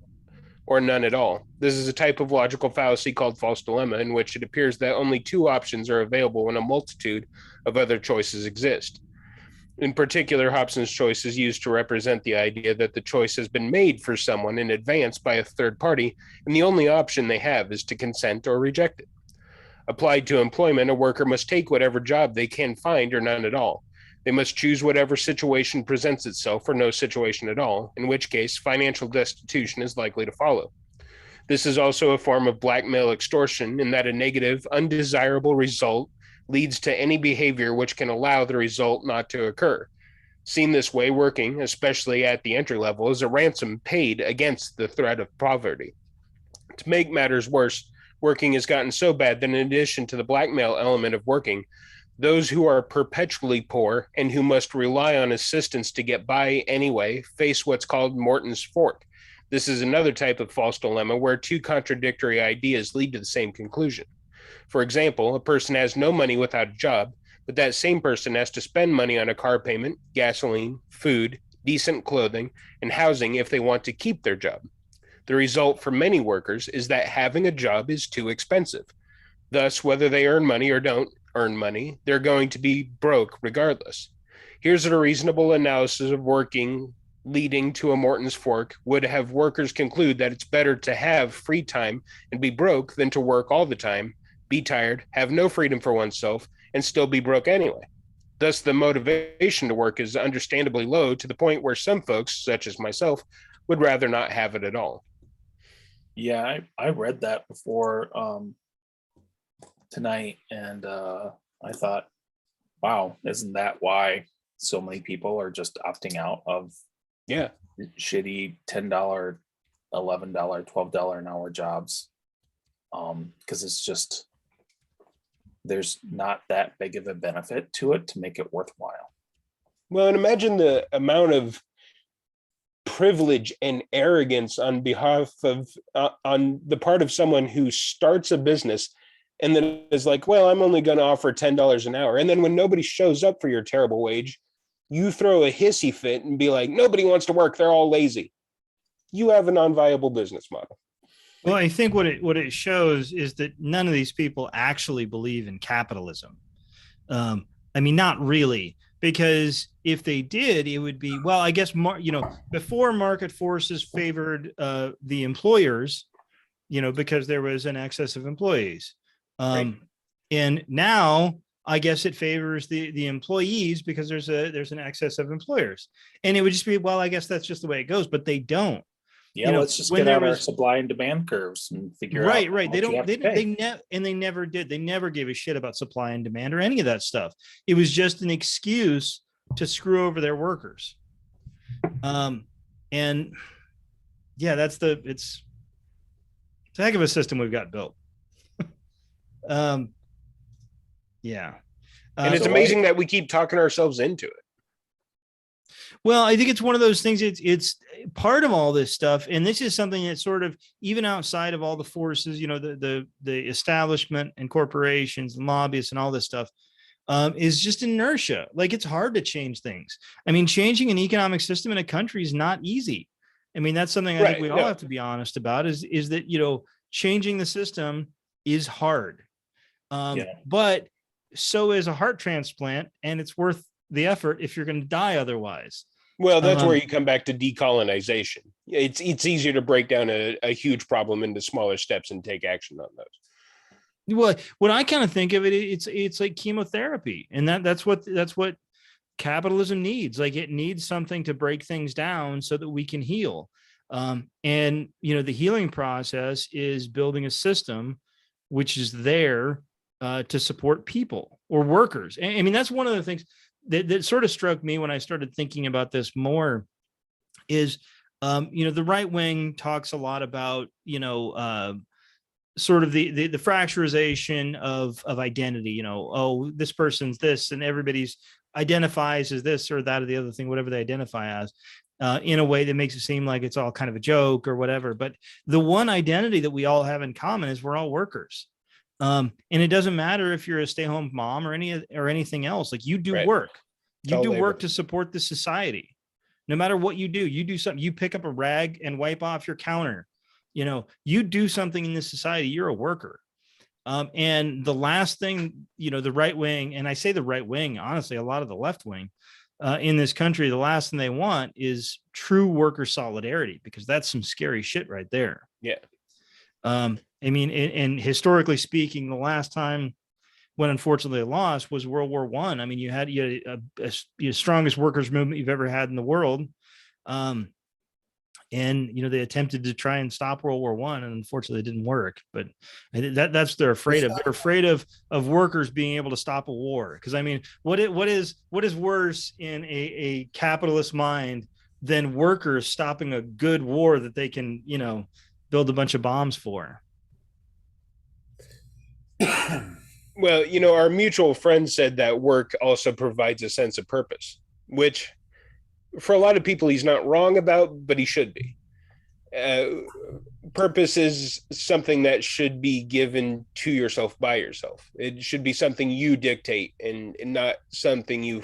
or none at all. This is a type of logical fallacy called false dilemma, in which it appears that only two options are available when a multitude of other choices exist. In particular, Hobson's choice is used to represent the idea that the choice has been made for someone in advance by a third party, and the only option they have is to consent or reject it. Applied to employment, a worker must take whatever job they can find or none at all. They must choose whatever situation presents itself or no situation at all, in which case financial destitution is likely to follow. This is also a form of blackmail extortion in that a negative, undesirable result leads to any behavior which can allow the result not to occur. Seen this way, working, especially at the entry level, is a ransom paid against the threat of poverty. To make matters worse, working has gotten so bad that in addition to the blackmail element of working, those who are perpetually poor and who must rely on assistance to get by anyway face what's called Morton's fork. This is another type of false dilemma where two contradictory ideas lead to the same conclusion. For example, a person has no money without a job, but that same person has to spend money on a car payment, gasoline, food, decent clothing, and housing if they want to keep their job. The result for many workers is that having a job is too expensive. Thus, whether they earn money or don't earn money, they're going to be broke regardless. Here's a reasonable analysis of working leading to a Morton's fork would have workers conclude that it's better to have free time and be broke than to work all the time, be tired, have no freedom for oneself, and still be broke anyway. Thus, the motivation to work is understandably low to the point where some folks, such as myself, would rather not have it at all. Yeah, I read that before tonight, and I thought, wow, isn't that why so many people are just opting out of shitty $10, $11, $12 an hour jobs? Because it's just, there's not that big of a benefit to it to make it worthwhile. Well, and imagine the amount of privilege and arrogance on behalf of on the part of someone who starts a business and then is like, well, I'm only going to offer $10 an hour. And then when nobody shows up for your terrible wage, you throw a hissy fit and be like, nobody wants to work. They're all lazy. You have a non-viable business model. Well, I think what it shows is that none of these people actually believe in capitalism. I mean, not really, because if they did, it would be, well, I guess, before market forces favored the employers, because there was an excess of employees. Right. And now I guess it favors the employees because there's an excess of employers. And it would just be, well, I guess that's just the way it goes, but they don't. Yeah, let's just get out our supply and demand curves and figure out. Right. They never did. They never gave a shit about supply and demand or any of that stuff. It was just an excuse to screw over their workers. And yeah, it's a heck of a system we've got built. Yeah. And it's amazing that we keep talking ourselves into it. Well, I think it's one of those things. It's part of all this stuff, and this is something that's sort of even outside of all the forces, the establishment and corporations and lobbyists and all this stuff, is just inertia. Like, it's hard to change things. I mean, changing an economic system in a country is not easy. I mean, that's something I think we all have to be honest about. Is that changing the system is hard, but so is a heart transplant, and it's worth the effort if you're going to die otherwise. Well, that's where you come back to decolonization. It's easier to break down a huge problem into smaller steps and take action on those. Well, what I kind of think of it's like chemotherapy, and that's what capitalism needs. Like, it needs something to break things down so that we can heal. And the healing process is building a system which is there to support people or workers. I mean, that's one of the things that sort of struck me when I started thinking about this more is, the right wing talks a lot about, sort of the fracturization of identity, this person's this and everybody's identifies as this or that or the other thing, whatever they identify as. in a way that makes it seem like it's all kind of a joke or whatever. But the one identity that we all have in common is we're all workers. And it doesn't matter if you're a stay-at-home mom or anything else. Like, you do Right. work. It's You all do labor. work to support the society. No matter what you do something. You pick up a rag and wipe off your counter. You do something in this society. You're a worker. And the last thing, the right wing, and I say the right wing, honestly, a lot of the left wing in this country, the last thing they want is true worker solidarity, because that's some scary shit right there. Yeah. I mean, and historically speaking, the last time when unfortunately they lost was World War I. I mean, you had the strongest workers movement you've ever had in the world. And they attempted to try and stop World War I, and unfortunately it didn't work. But that's they're afraid of. They're afraid of workers being able to stop a war. Because I mean, what is worse in a capitalist mind than workers stopping a good war that they can build a bunch of bombs for? Well, our mutual friend said that work also provides a sense of purpose, which for a lot of people he's not wrong about, but he should be. Purpose is something that should be given to yourself by yourself. It should be something you dictate, and not something you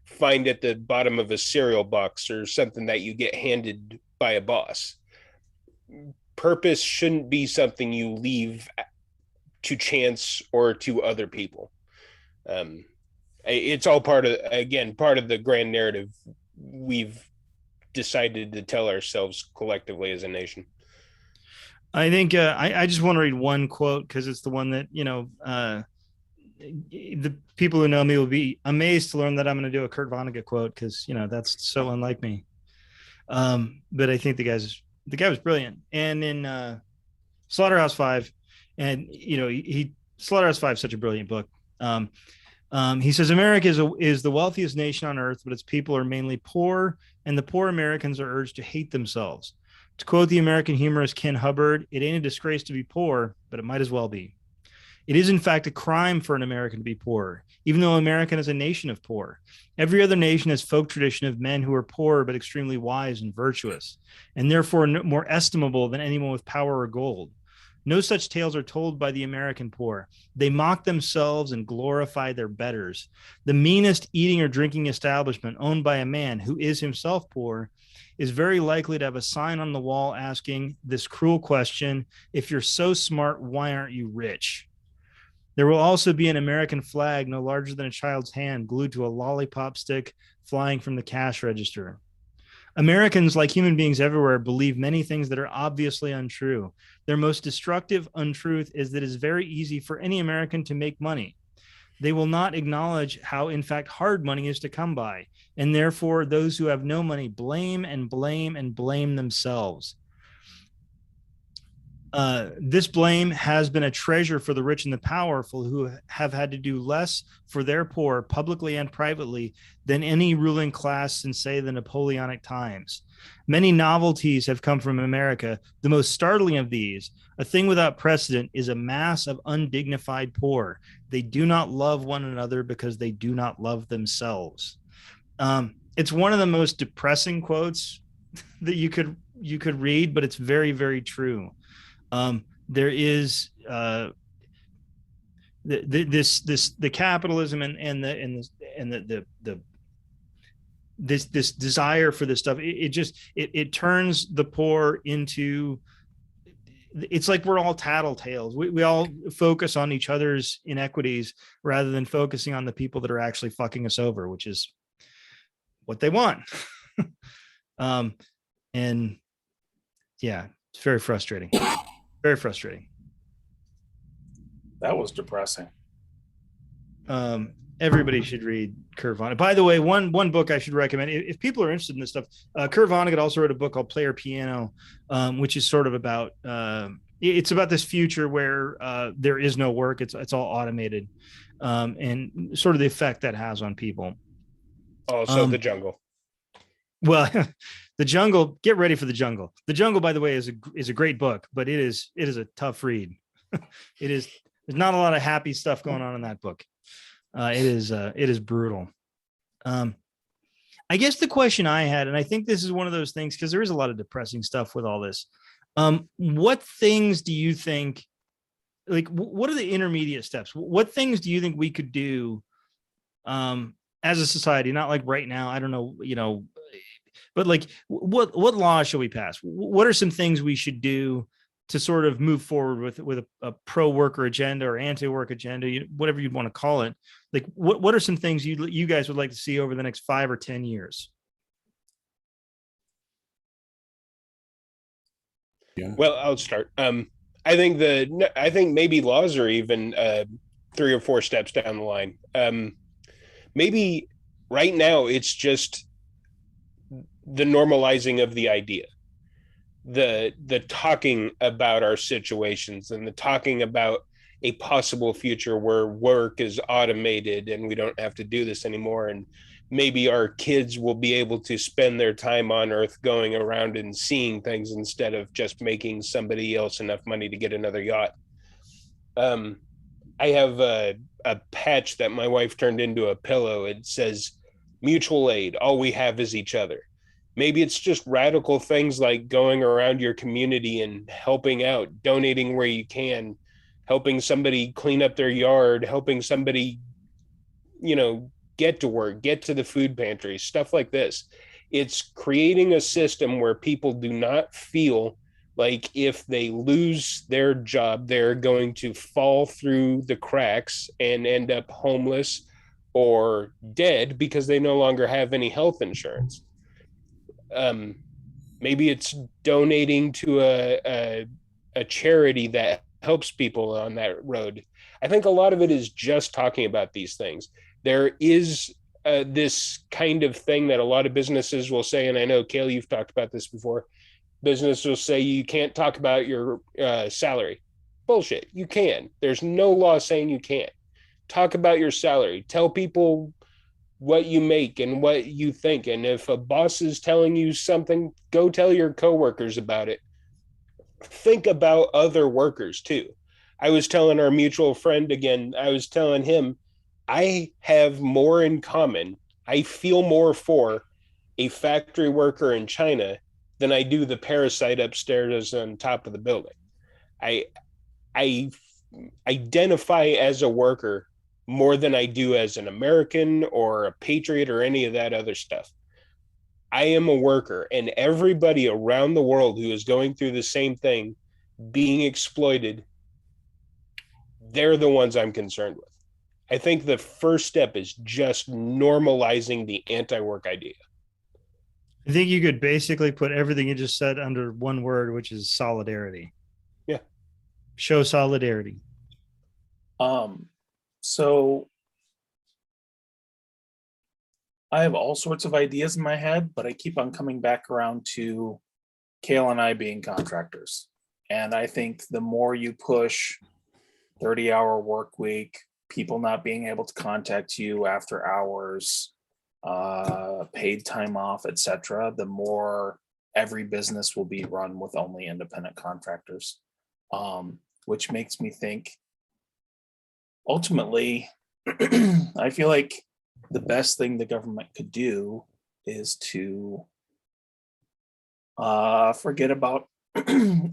find at the bottom of a cereal box or something that you get handed by a boss. Purpose shouldn't be something you leave to chance or to other people. It's all part of the grand narrative we've decided to tell ourselves collectively as a nation. I think I just want to read one quote, because it's the one that the people who know me will be amazed to learn that I'm going to do a Kurt Vonnegut quote, because that's so unlike me. But I think the guy was brilliant. And in Slaughterhouse Five, and Slaughterhouse Five is such a brilliant book. He says, America is the wealthiest nation on earth, but its people are mainly poor, and the poor Americans are urged to hate themselves. To quote the American humorist Ken Hubbard, it ain't a disgrace to be poor, but it might as well be. It is, in fact, a crime for an American to be poor, even though America is a nation of poor. Every other nation has folk tradition of men who are poor but extremely wise and virtuous, and therefore more estimable than anyone with power or gold. No such tales are told by the American poor. They mock themselves and glorify their betters. The meanest eating or drinking establishment owned by a man who is himself poor is very likely to have a sign on the wall asking this cruel question: if you're so smart, why aren't you rich? There will also be an American flag no larger than a child's hand glued to a lollipop stick flying from the cash register. Americans, like human beings everywhere, believe many things that are obviously untrue. Their most destructive untruth is that it is very easy for any American to make money. They will not acknowledge how, in fact, hard money is to come by, and therefore those who have no money blame and blame and blame themselves. This blame has been a treasure for the rich and the powerful, who have had to do less for their poor, publicly and privately, than any ruling class since, say, the Napoleonic times. Many novelties have come from America. The most startling of these, a thing without precedent, is a mass of undignified poor. They do not love one another because they do not love themselves. It's one of the most depressing quotes that you could read, but it's very, very true. There is the capitalism and this desire for this stuff. It turns the poor into. It's like we're all tattletales. We all focus on each other's inequities rather than focusing on the people that are actually fucking us over, which is what they want. And yeah, it's very frustrating. Very frustrating. That was depressing. Everybody should read Kurt Vonnegut. By the way, one book I should recommend, if people are interested in this stuff, Kurt Vonnegut also wrote a book called Player Piano, which is sort of about it's about this future where there is no work. It's all automated, and sort of the effect that has on people. Also, The Jungle. Well, The Jungle. Get ready for The Jungle. The Jungle, by the way, is a great book, but it is a tough read. There's not a lot of happy stuff going on in that book. It is brutal. I guess the question I had, and I think this is one of those things, because there is a lot of depressing stuff with all this. What things do you think, like, what are the intermediate steps? What things do you think we could do as a society? Not like right now, I don't know, but like, what laws should we pass? What are some things we should do to sort of move forward with a pro worker agenda or anti-work agenda, whatever you'd want to call it? Like, what are some things you guys would like to see over the next 5 or 10 years? Yeah. Well, I'll start. I think maybe laws are even 3 or 4 steps down the line. Maybe right now it's just the normalizing of the idea, the talking about our situations, and the talking about a possible future where work is automated and we don't have to do this anymore, and maybe our kids will be able to spend their time on earth going around and seeing things instead of just making somebody else enough money to get another yacht. I have a patch that my wife turned into a pillow. It says mutual aid, all we have is each other. Maybe it's just radical things like going around your community and helping out, donating where you can, helping somebody clean up their yard, helping somebody, get to work, get to the food pantry, stuff like this. It's creating a system where people do not feel like if they lose their job, they're going to fall through the cracks and end up homeless or dead because they no longer have any health insurance. Maybe it's donating to a charity that helps people on that road. I think a lot of it is just talking about these things. There is this kind of thing that a lot of businesses will say, and I know, Kale, you've talked about this before. Business will say you can't talk about your salary. Bullshit. You can. There's no law saying you can't. Talk about your salary. Tell people what you make and what you think. And if a boss is telling you something, go tell your coworkers about it. Think about other workers too. I was telling our mutual friend again, I was telling him, I have more in common. I feel more for a factory worker in China than I do the parasite upstairs on top of the building. I identify as a worker more than I do as an American or a patriot or any of that other stuff. I am a worker, and everybody around the world who is going through the same thing, being exploited, they're the ones I'm concerned with. I think the first step is just normalizing the anti-work idea. I think you could basically put everything you just said under one word, which is solidarity. Yeah. Show solidarity. So I have all sorts of ideas in my head, but I keep on coming back around to Kale and I being contractors. And I think the more you push 30-hour work week, people not being able to contact you after hours, paid time off, etc., the more every business will be run with only independent contractors, which makes me think ultimately I feel like the best thing the government could do is to forget about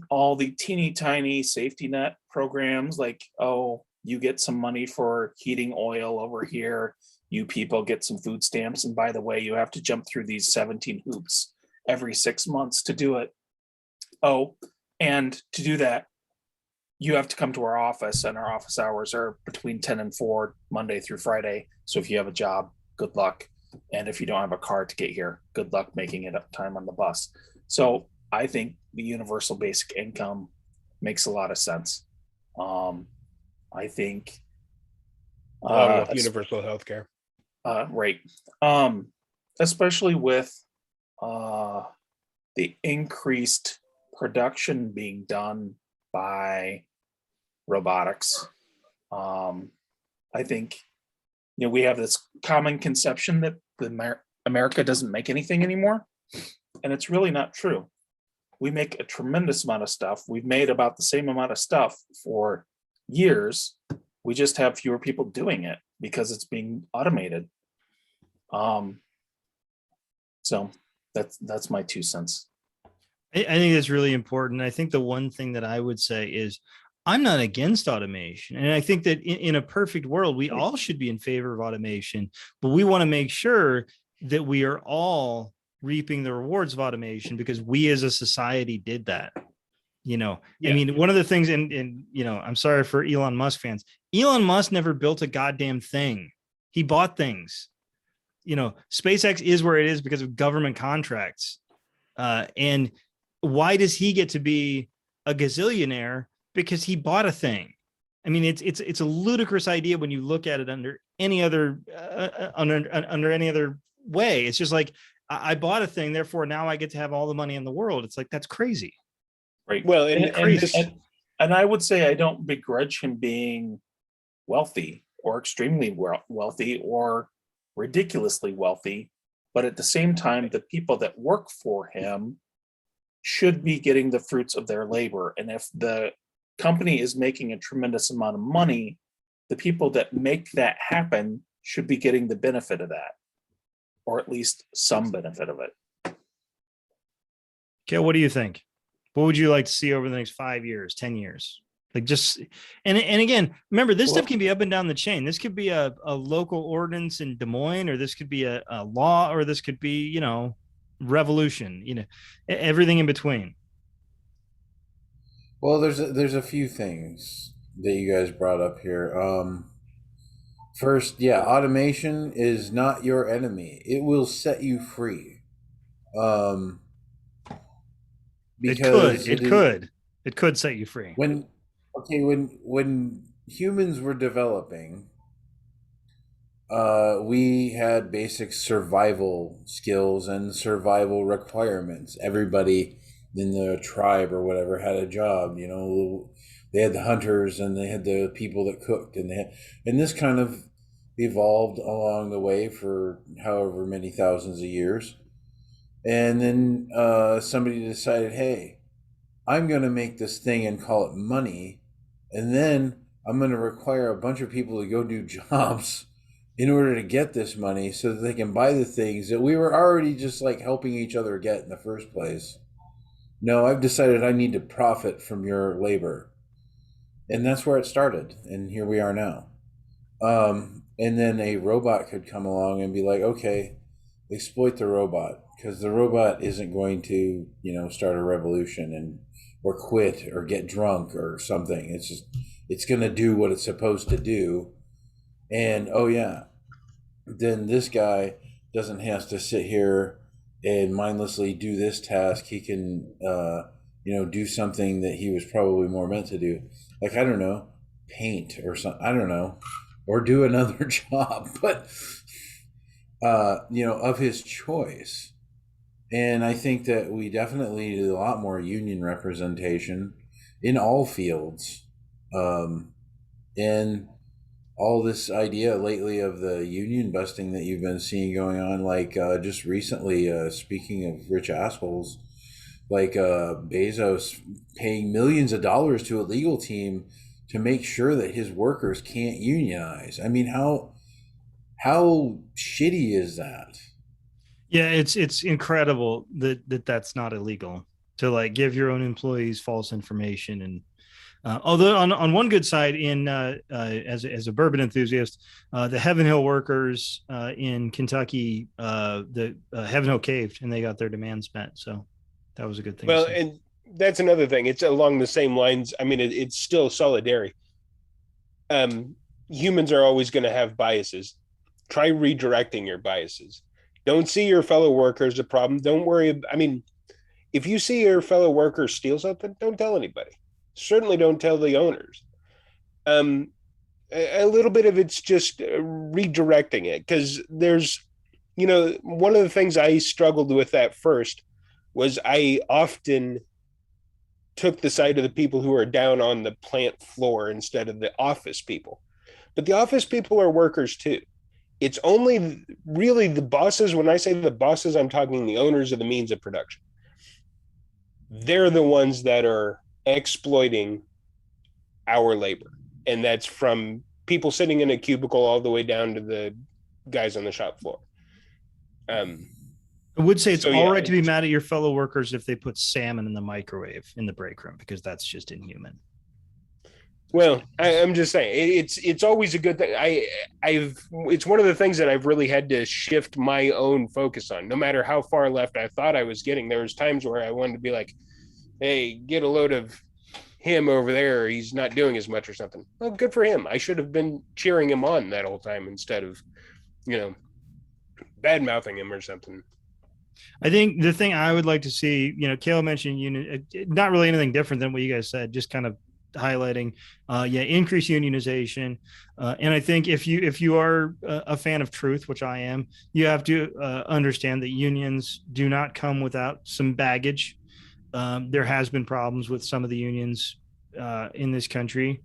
all the teeny tiny safety net programs like, oh, you get some money for heating oil over here, you people get some food stamps, and by the way, you have to jump through these 17 hoops every 6 months to do it. Oh, and to do that, you have to come to our office, and our office hours are between 10 and 4, Monday through Friday. So if you have a job, good luck. And if you don't have a car to get here, good luck making it up time on the bus. So I think the universal basic income makes a lot of sense. I think Along with universal health care. Right. Especially with the increased production being done by robotics. I think, we have this common conception that America doesn't make anything anymore, and it's really not true. We make a tremendous amount of stuff. We've made about the same amount of stuff for years. We just have fewer people doing it because it's being automated. So that's my 2 cents. I think that's really important. I think the one thing that I would say is I'm not against automation. And I think that in a perfect world, we all should be in favor of automation, but we want to make sure that we are all reaping the rewards of automation because we as a society did that. I mean, one of the things, and I'm sorry for Elon Musk fans. Elon Musk never built a goddamn thing. He bought things. SpaceX is where it is because of government contracts. And why does he get to be a gazillionaire? Because he bought a thing. I mean, it's a ludicrous idea when you look at it under any other under any other way. It's just like I bought a thing, therefore now I get to have all the money in the world. It's like that's crazy. Right. Well, and I would say I don't begrudge him being wealthy or extremely wealthy or ridiculously wealthy, but at the same time, the people that work for him should be getting the fruits of their labor. And if the company is making a tremendous amount of money, the people that make that happen should be getting the benefit of that, or at least some benefit of it. Okay, what do you think? What would you like to see over the next 5 years, 10 years? Like just, and again, remember, this stuff can be up and down the chain. This could be a local ordinance in Des Moines, or this could be a law, or this could be, revolution, everything in between. Well, there's a few things that you guys brought up here. First, automation is not your enemy. It will set you free. Because it could set you free. When humans were developing, we had basic survival skills and survival requirements. Everybody in the tribe or whatever had a job. They had the hunters and they had the people that cooked, and this kind of evolved along the way for however many thousands of years. And then somebody decided, hey, I'm going to make this thing and call it money. And then I'm going to require a bunch of people to go do jobs in order to get this money so that they can buy the things that we were already just like helping each other get in the first place. No, I've decided I need to profit from your labor. And that's where it started. And here we are now. And then a robot could come along and be like, okay, exploit the robot, because the robot isn't going to, start a revolution or quit or get drunk or something. It's going to do what it's supposed to do. And then this guy doesn't have to sit here and mindlessly do this task. He can, do something that he was probably more meant to do. Like, I don't know, paint or something. I don't know, or do another job, but of his choice. And I think that we definitely need a lot more union representation in all fields. And all this idea lately of the union busting that you've been seeing going on, like just recently, speaking of rich assholes, like Bezos paying millions of dollars to a legal team to make sure that his workers can't unionize. I mean, how shitty is that? Yeah, it's incredible that that's not illegal to like give your own employees false information. And although on one good side, as a bourbon enthusiast, the Heaven Hill workers in Kentucky, the Heaven Hill caved and they got their demands met. So that was a good thing. Well, and that's another thing. It's along the same lines. I mean, it's still solidarity. Humans are always going to have biases. Try redirecting your biases. Don't see your fellow worker as a problem. Don't worry. I mean, if you see your fellow worker steal something, don't tell anybody. Certainly don't tell the owners. A little bit of it's just redirecting it, because there's, one of the things I struggled with at first was I often took the side of the people who are down on the plant floor instead of the office people. But the office people are workers too. It's only really the bosses. When I say the bosses, I'm talking the owners of the means of production. They're the ones that are exploiting our labor. And that's from people sitting in a cubicle all the way down to the guys on the shop floor. I would say it's So, all yeah, right to be mad at your fellow workers if they put salmon in the microwave in the break room, because that's just inhuman. Well, I'm just saying it's always a good thing. It's one of the things that I've really had to shift my own focus on. No matter how far left I thought I was getting, there was times where I wanted to be like, "Hey, get a load of him over there. He's not doing as much or something." Well, good for him. I should have been cheering him on that whole time instead of, bad mouthing him or something. I think the thing I would like to see, Kayla mentioned not really anything different than what you guys said, just kind of highlighting, increase unionization. And I think if you are a fan of truth, which I am, you have to understand that unions do not come without some baggage. There has been problems with some of the unions in this country.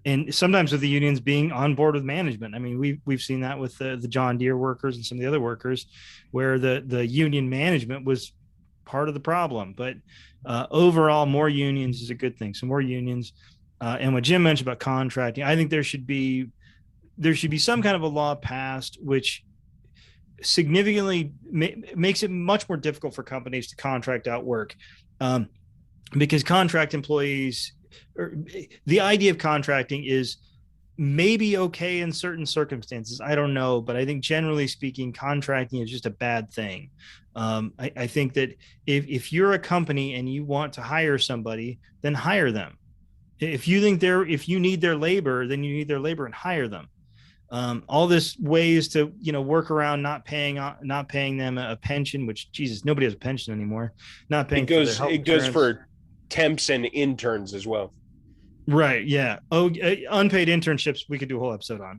And sometimes with the unions being on board with management. I mean, we've seen that with the John Deere workers and some of the other workers, where the union management was part of the problem. But overall, more unions is a good thing. So more unions. And what Jim mentioned about contracting, I think there should be some kind of a law passed which significantly makes it much more difficult for companies to contract out work, because contract employees, or the idea of contracting is maybe okay in certain circumstances. I don't know, but I think generally speaking, contracting is just a bad thing. I think that if you're a company and you want to hire somebody, then hire them. If you need their labor, then you need their labor and hire them. All this ways to work around not paying them a pension, which Jesus, nobody has a pension anymore. Not paying it goes for temps and interns as well. Right. Yeah. Unpaid internships. We could do a whole episode on.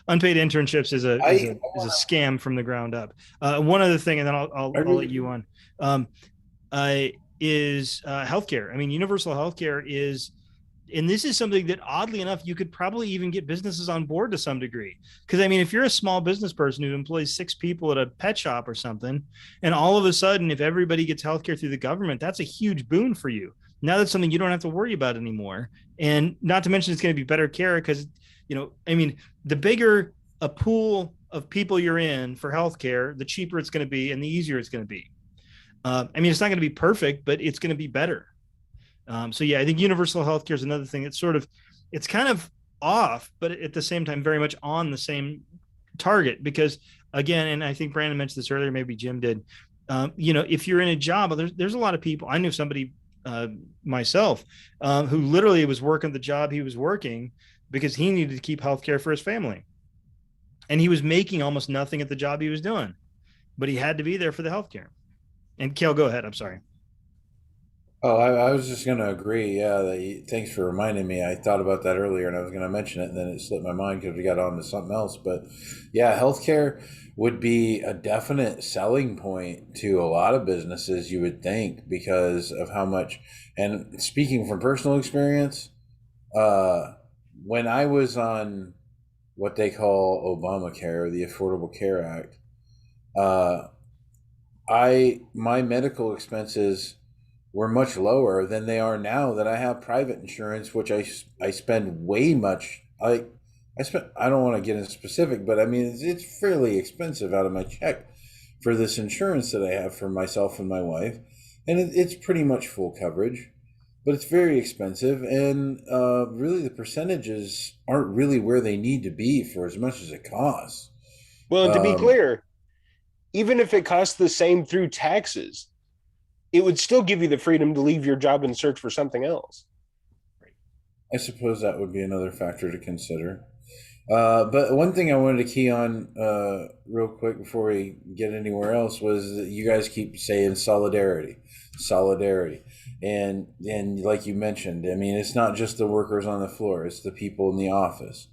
Unpaid internships is a scam from the ground up. One other thing, and then I'll let you on. Is healthcare. I mean, universal healthcare is, and this is something that oddly enough, you could probably even get businesses on board to some degree. Because I mean, if you're a small business person who employs 6 people at a pet shop or something, and all of a sudden, if everybody gets healthcare through the government, that's a huge boon for you. Now that's something you don't have to worry about anymore. And not to mention, it's going to be better care because, the bigger a pool of people you're in for healthcare, the cheaper it's going to be and the easier it's going to be. It's not going to be perfect, but it's going to be better. I think universal healthcare is another thing. It's kind of off, but at the same time, very much on the same target, because again, and I think Brandon mentioned this earlier, maybe Jim did, if you're in a job, there's a lot of people. I knew somebody myself who literally was working the job he was working because he needed to keep healthcare for his family. And he was making almost nothing at the job he was doing, but he had to be there for the healthcare. And Kale, go ahead. I'm sorry. Oh, I was just going to agree. Yeah, thanks for reminding me. I thought about that earlier, and I was going to mention it, and then it slipped my mind because we got on to something else. But yeah, healthcare would be a definite selling point to a lot of businesses, you would think, because of how much. And speaking from personal experience, when I was on what they call Obamacare, the Affordable Care Act, my medical expenses were much lower than they are now that I have private insurance, which I spend way much. I don't want to get into specific, but I mean, it's fairly expensive out of my check for this insurance that I have for myself and my wife. And it's pretty much full coverage, but it's very expensive. And really the percentages aren't really where they need to be for as much as it costs. Well, and to be clear, even if it costs the same through taxes, it would still give you the freedom to leave your job and search for something else. I suppose that would be another factor to consider. But one thing I wanted to key on real quick before we get anywhere else was that you guys keep saying solidarity. And like you mentioned, I mean, it's not just the workers on the floor, it's the people in the office.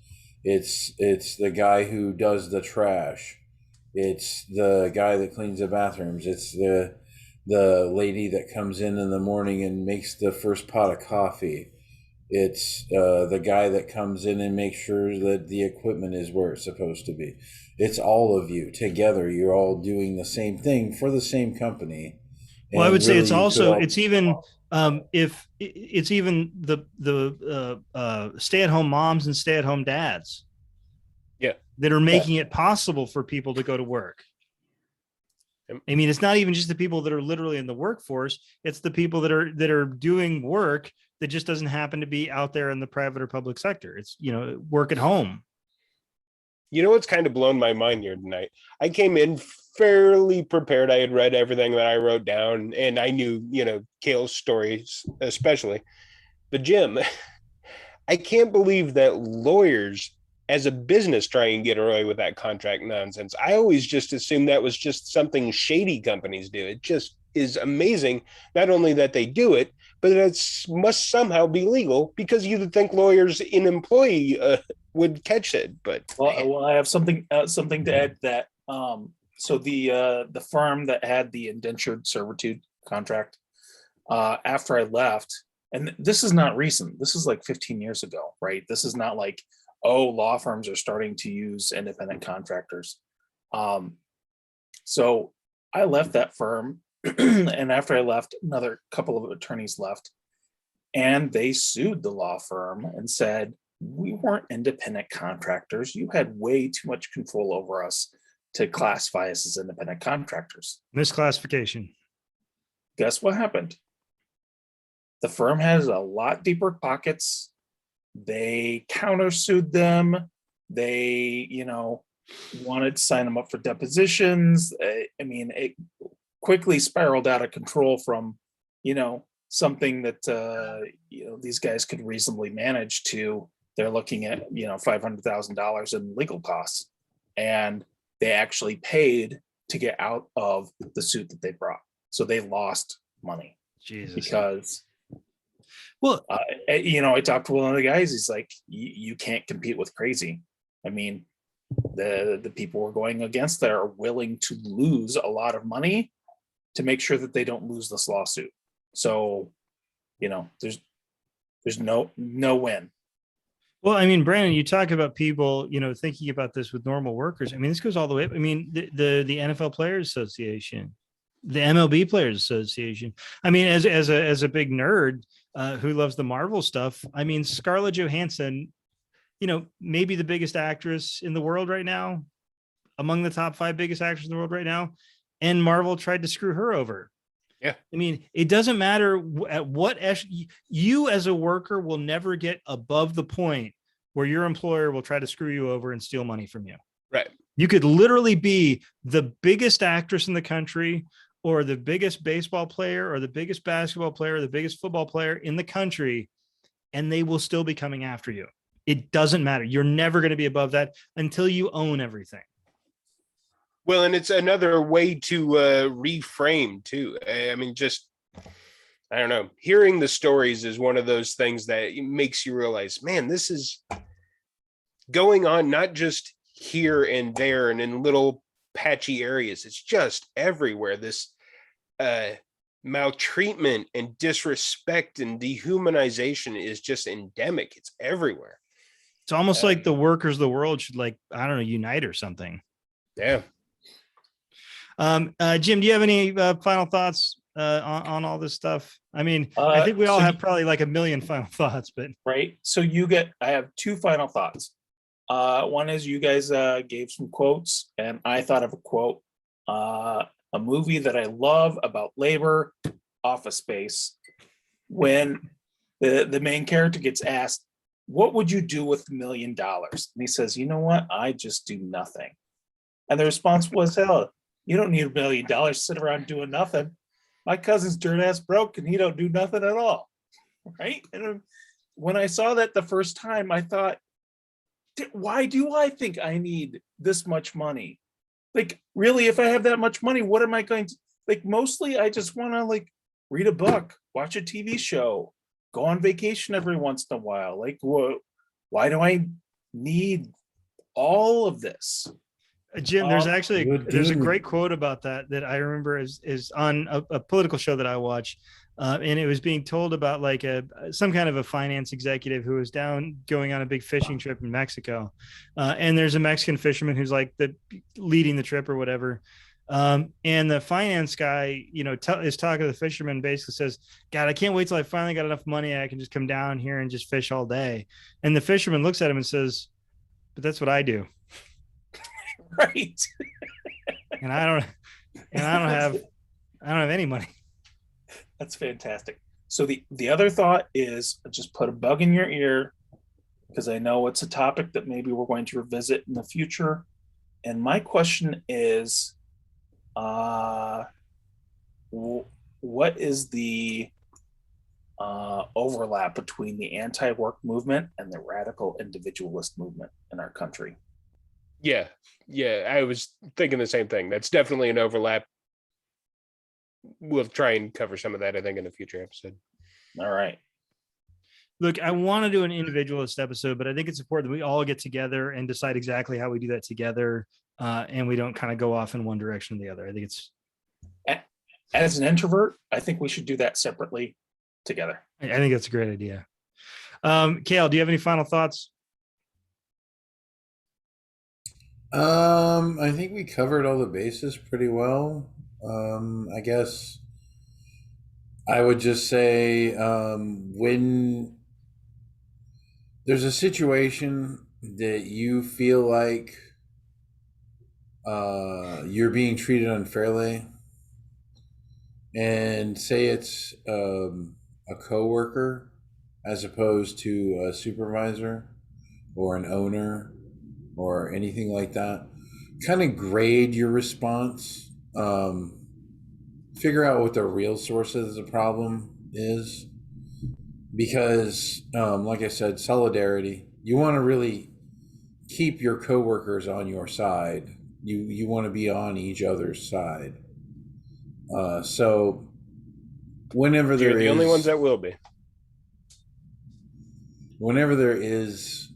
It's the guy who does the trash. It's the guy that cleans the bathrooms. It's the lady that comes in the morning and makes the first pot of coffee. It's the guy that comes in and makes sure that the equipment is where it's supposed to be. It's all of you together. You're all doing the same thing for the same company. Well, I would say it's also, it's even if it's even the stay-at-home moms and stay-at-home dads. Yeah. That are making it possible for people to go to work. I mean, it's not even just the people that are literally in the workforce. It's the people that are doing work that just doesn't happen to be out there in the private or public sector. It's, work at home. You know what's kind of blown my mind here tonight? I came in fairly prepared. I had read everything that I wrote down, and I knew, Kale's stories especially. But Jim, I can't believe that lawyers as a business try and get away with that contract nonsense. I always just assumed that was just something shady companies do. It just is amazing, not only that they do it, but it must somehow be legal, because you'd think lawyers in employee would catch it. But well, I have something to add to that. So the firm that had the indentured servitude contract, after I left, and this is not recent. This is like 15 years ago, right? This is not like, oh, law firms are starting to use independent contractors. So I left that firm, and after I left, another couple of attorneys left, and they sued the law firm and said, we weren't independent contractors. You had way too much control over us to classify us as independent contractors. Misclassification. Guess what happened? The firm has a lot deeper pockets. They countersued them. They, wanted to sign them up for depositions. I mean, it quickly spiraled out of control from, something that, these guys could reasonably manage to, they're looking at, $500,000 in legal costs. And they actually paid to get out of the suit that they brought. So they lost money. Jesus. Because, well, I talked to one of the guys. He's like, you can't compete with crazy. I mean, the people we're going against that are willing to lose a lot of money to make sure that they don't lose this lawsuit. So, there's no win. Well, I mean, Brandon, you talk about people, thinking about this with normal workers. I mean, this goes all the way up. I mean, the NFL Players Association, the MLB Players Association. I mean, as a big nerd who loves the Marvel stuff, I mean, Scarlett Johansson, maybe the biggest actress in the world right now, among the top 5 biggest actors in the world right now, and Marvel tried to screw her over. Yeah. I mean, it doesn't matter at what you as a worker will never get above the point where your employer will try to screw you over and steal money from you. Right. You could literally be the biggest actress in the country, or the biggest baseball player, or the biggest basketball player, or the biggest football player in the country, and they will still be coming after you. It doesn't matter. You're never going to be above that until you own everything. Well, and it's another way to reframe too. I mean, I don't know. Hearing the stories is one of those things that makes you realize, man, this is going on not just here and there and in little patchy areas. It's just everywhere. This maltreatment and disrespect and dehumanization is just endemic. It's everywhere. It's almost like the workers of the world should, unite or something. Yeah. Jim, do you have any final thoughts on all this stuff? I mean, I think we all have probably like a million final thoughts, but right. So I have 2 final thoughts. One is you guys gave some quotes, and I thought of a quote, a movie that I love about labor, Office Space, when the main character gets asked, what would you do with $1 million? And he says, you know what? I just do nothing. And the response was, hell, you don't need $1 million to sit around doing nothing. My cousin's dirt ass broke and he don't do nothing at all. Right. And when I saw that the first time, I thought, why do I think I need this much money? Like, really, if I have that much money, what am I going to, mostly I just want to read a book, watch a TV show, go on vacation every once in a while. Why do I need all of this? Jim, there's a great quote about that I remember is on a political show that I watch, and it was being told about some kind of a finance executive who was going on a big fishing trip in Mexico, and there's a Mexican fisherman who's leading the trip or whatever, and the finance guy, is talking to the fisherman, basically says, God, I can't wait till I finally got enough money I can just come down here and just fish all day. And the fisherman looks at him and says, but that's what I do. Right. And I don't, and I don't have any money. That's fantastic. So the other thought is just put a bug in your ear, because I know it's a topic that maybe we're going to revisit in the future. And my question is, what is the overlap between the anti-work movement and the radical individualist movement in our country? Yeah, I was thinking the same thing. That's definitely an overlap. We'll try and cover some of that, I think, in a future episode. All right. Look, I want to do an individualist episode, but I think it's important that we all get together and decide exactly how we do that together, and we don't kind of go off in one direction or the other. I think it's, as an introvert, I think we should do that separately together. I think that's a great idea. Kale, do you have any final thoughts? I think we covered all the bases pretty well. I guess I would just say, when there's a situation that you feel like you're being treated unfairly, and say it's a coworker as opposed to a supervisor or an owner or anything like that, kind of grade your response. Figure out what the real source of the problem is, because like I said, solidarity, you want to really keep your coworkers on your side. You want to be on each other's side. So whenever You're the only ones that will be. Whenever there is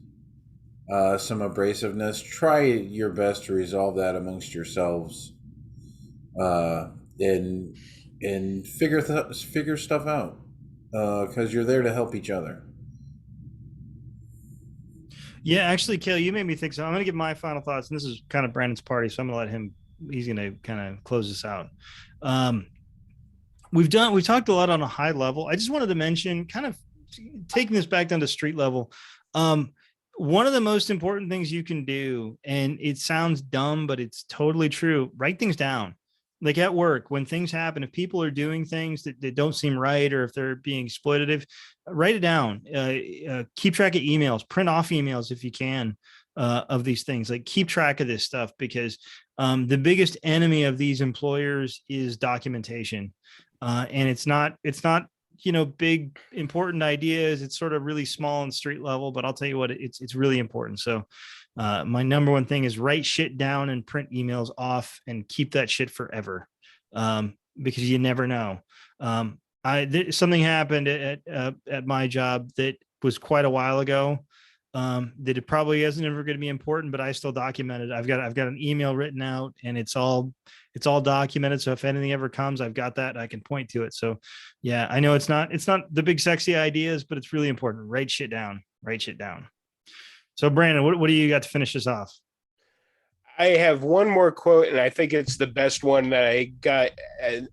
some abrasiveness, try your best to resolve that amongst yourselves, and figure stuff out, because you're there to help each other. Yeah, actually, Kale, you made me think so. I'm going to give my final thoughts, and this is kind of Brandon's party, so I'm going to let him. He's going to kind of close this out. We've talked a lot on a high level. I just wanted to mention, kind of taking this back down to street level. One of the most important things you can do, and it sounds dumb, but it's totally true. Write things down. Like at work, when things happen, if people are doing things that don't seem right, or if they're being exploitative, write it down. Keep track of emails, print off emails if you can, of these things. Like, keep track of this stuff, because the biggest enemy of these employers is documentation. And it's not, big, important ideas. It's sort of really small and street level, but I'll tell you what, it's really important. So my number one thing is write shit down and print emails off, and keep that shit forever, because you never know. Something happened at my job that was quite a while ago, that it probably isn't ever going to be important, but I still documented. I've got an email written out, and it's all documented. So if anything ever comes, I've got that, I can point to it. So yeah, I know it's not the big sexy ideas, but it's really important. Write shit down. So Brandon, what do you got to finish this off? I have one more quote, and I think it's the best one that I got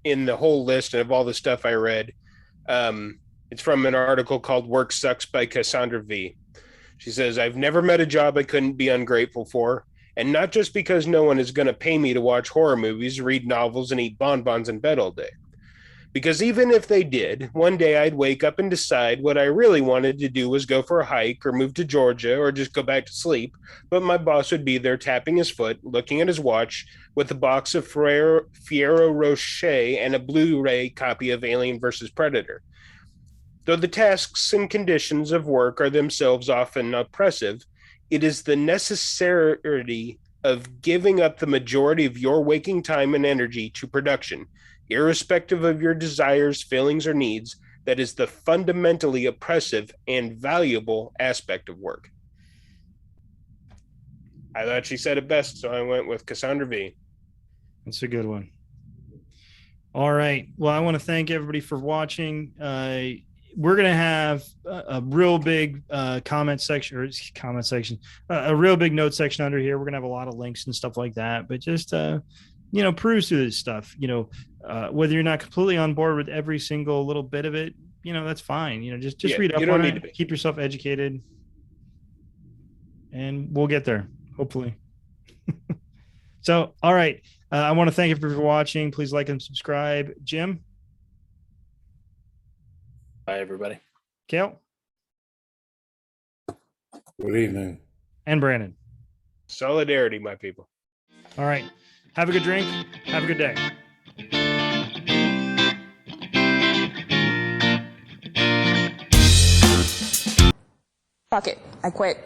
in the whole list of all the stuff I read. It's from an article called Work Sucks by Cassandra V. She says, "I've never met a job I couldn't be ungrateful for, and not just because no one is going to pay me to watch horror movies, read novels, and eat bonbons in bed all day. Because even if they did, one day I'd wake up and decide what I really wanted to do was go for a hike or move to Georgia or just go back to sleep, but my boss would be there tapping his foot, looking at his watch, with a box of Ferrero Rocher and a Blu-ray copy of Alien vs. Predator. Though the tasks and conditions of work are themselves often oppressive, it is the necessity of giving up the majority of your waking time and energy to production, irrespective of your desires, feelings, or needs, that is the fundamentally oppressive and valuable aspect of work." I thought she said it best, so I went with Cassandra V. That's a good one. All right. Well, I want to thank everybody for watching. We're going to have a real big comment section, a real big note section under here. We're going to have a lot of links and stuff like that, but just, peruse through this stuff, whether you're not completely on board with every single little bit of it, that's fine. Just read up on it, keep yourself educated, and we'll get there, hopefully. So, all right. I want to thank you for watching. Please like and subscribe. Jim, Bye, everybody. Kale, Good evening. and Brandon. Solidarity, my people. All right. Have a good drink. Have a good day. Fuck it. I quit.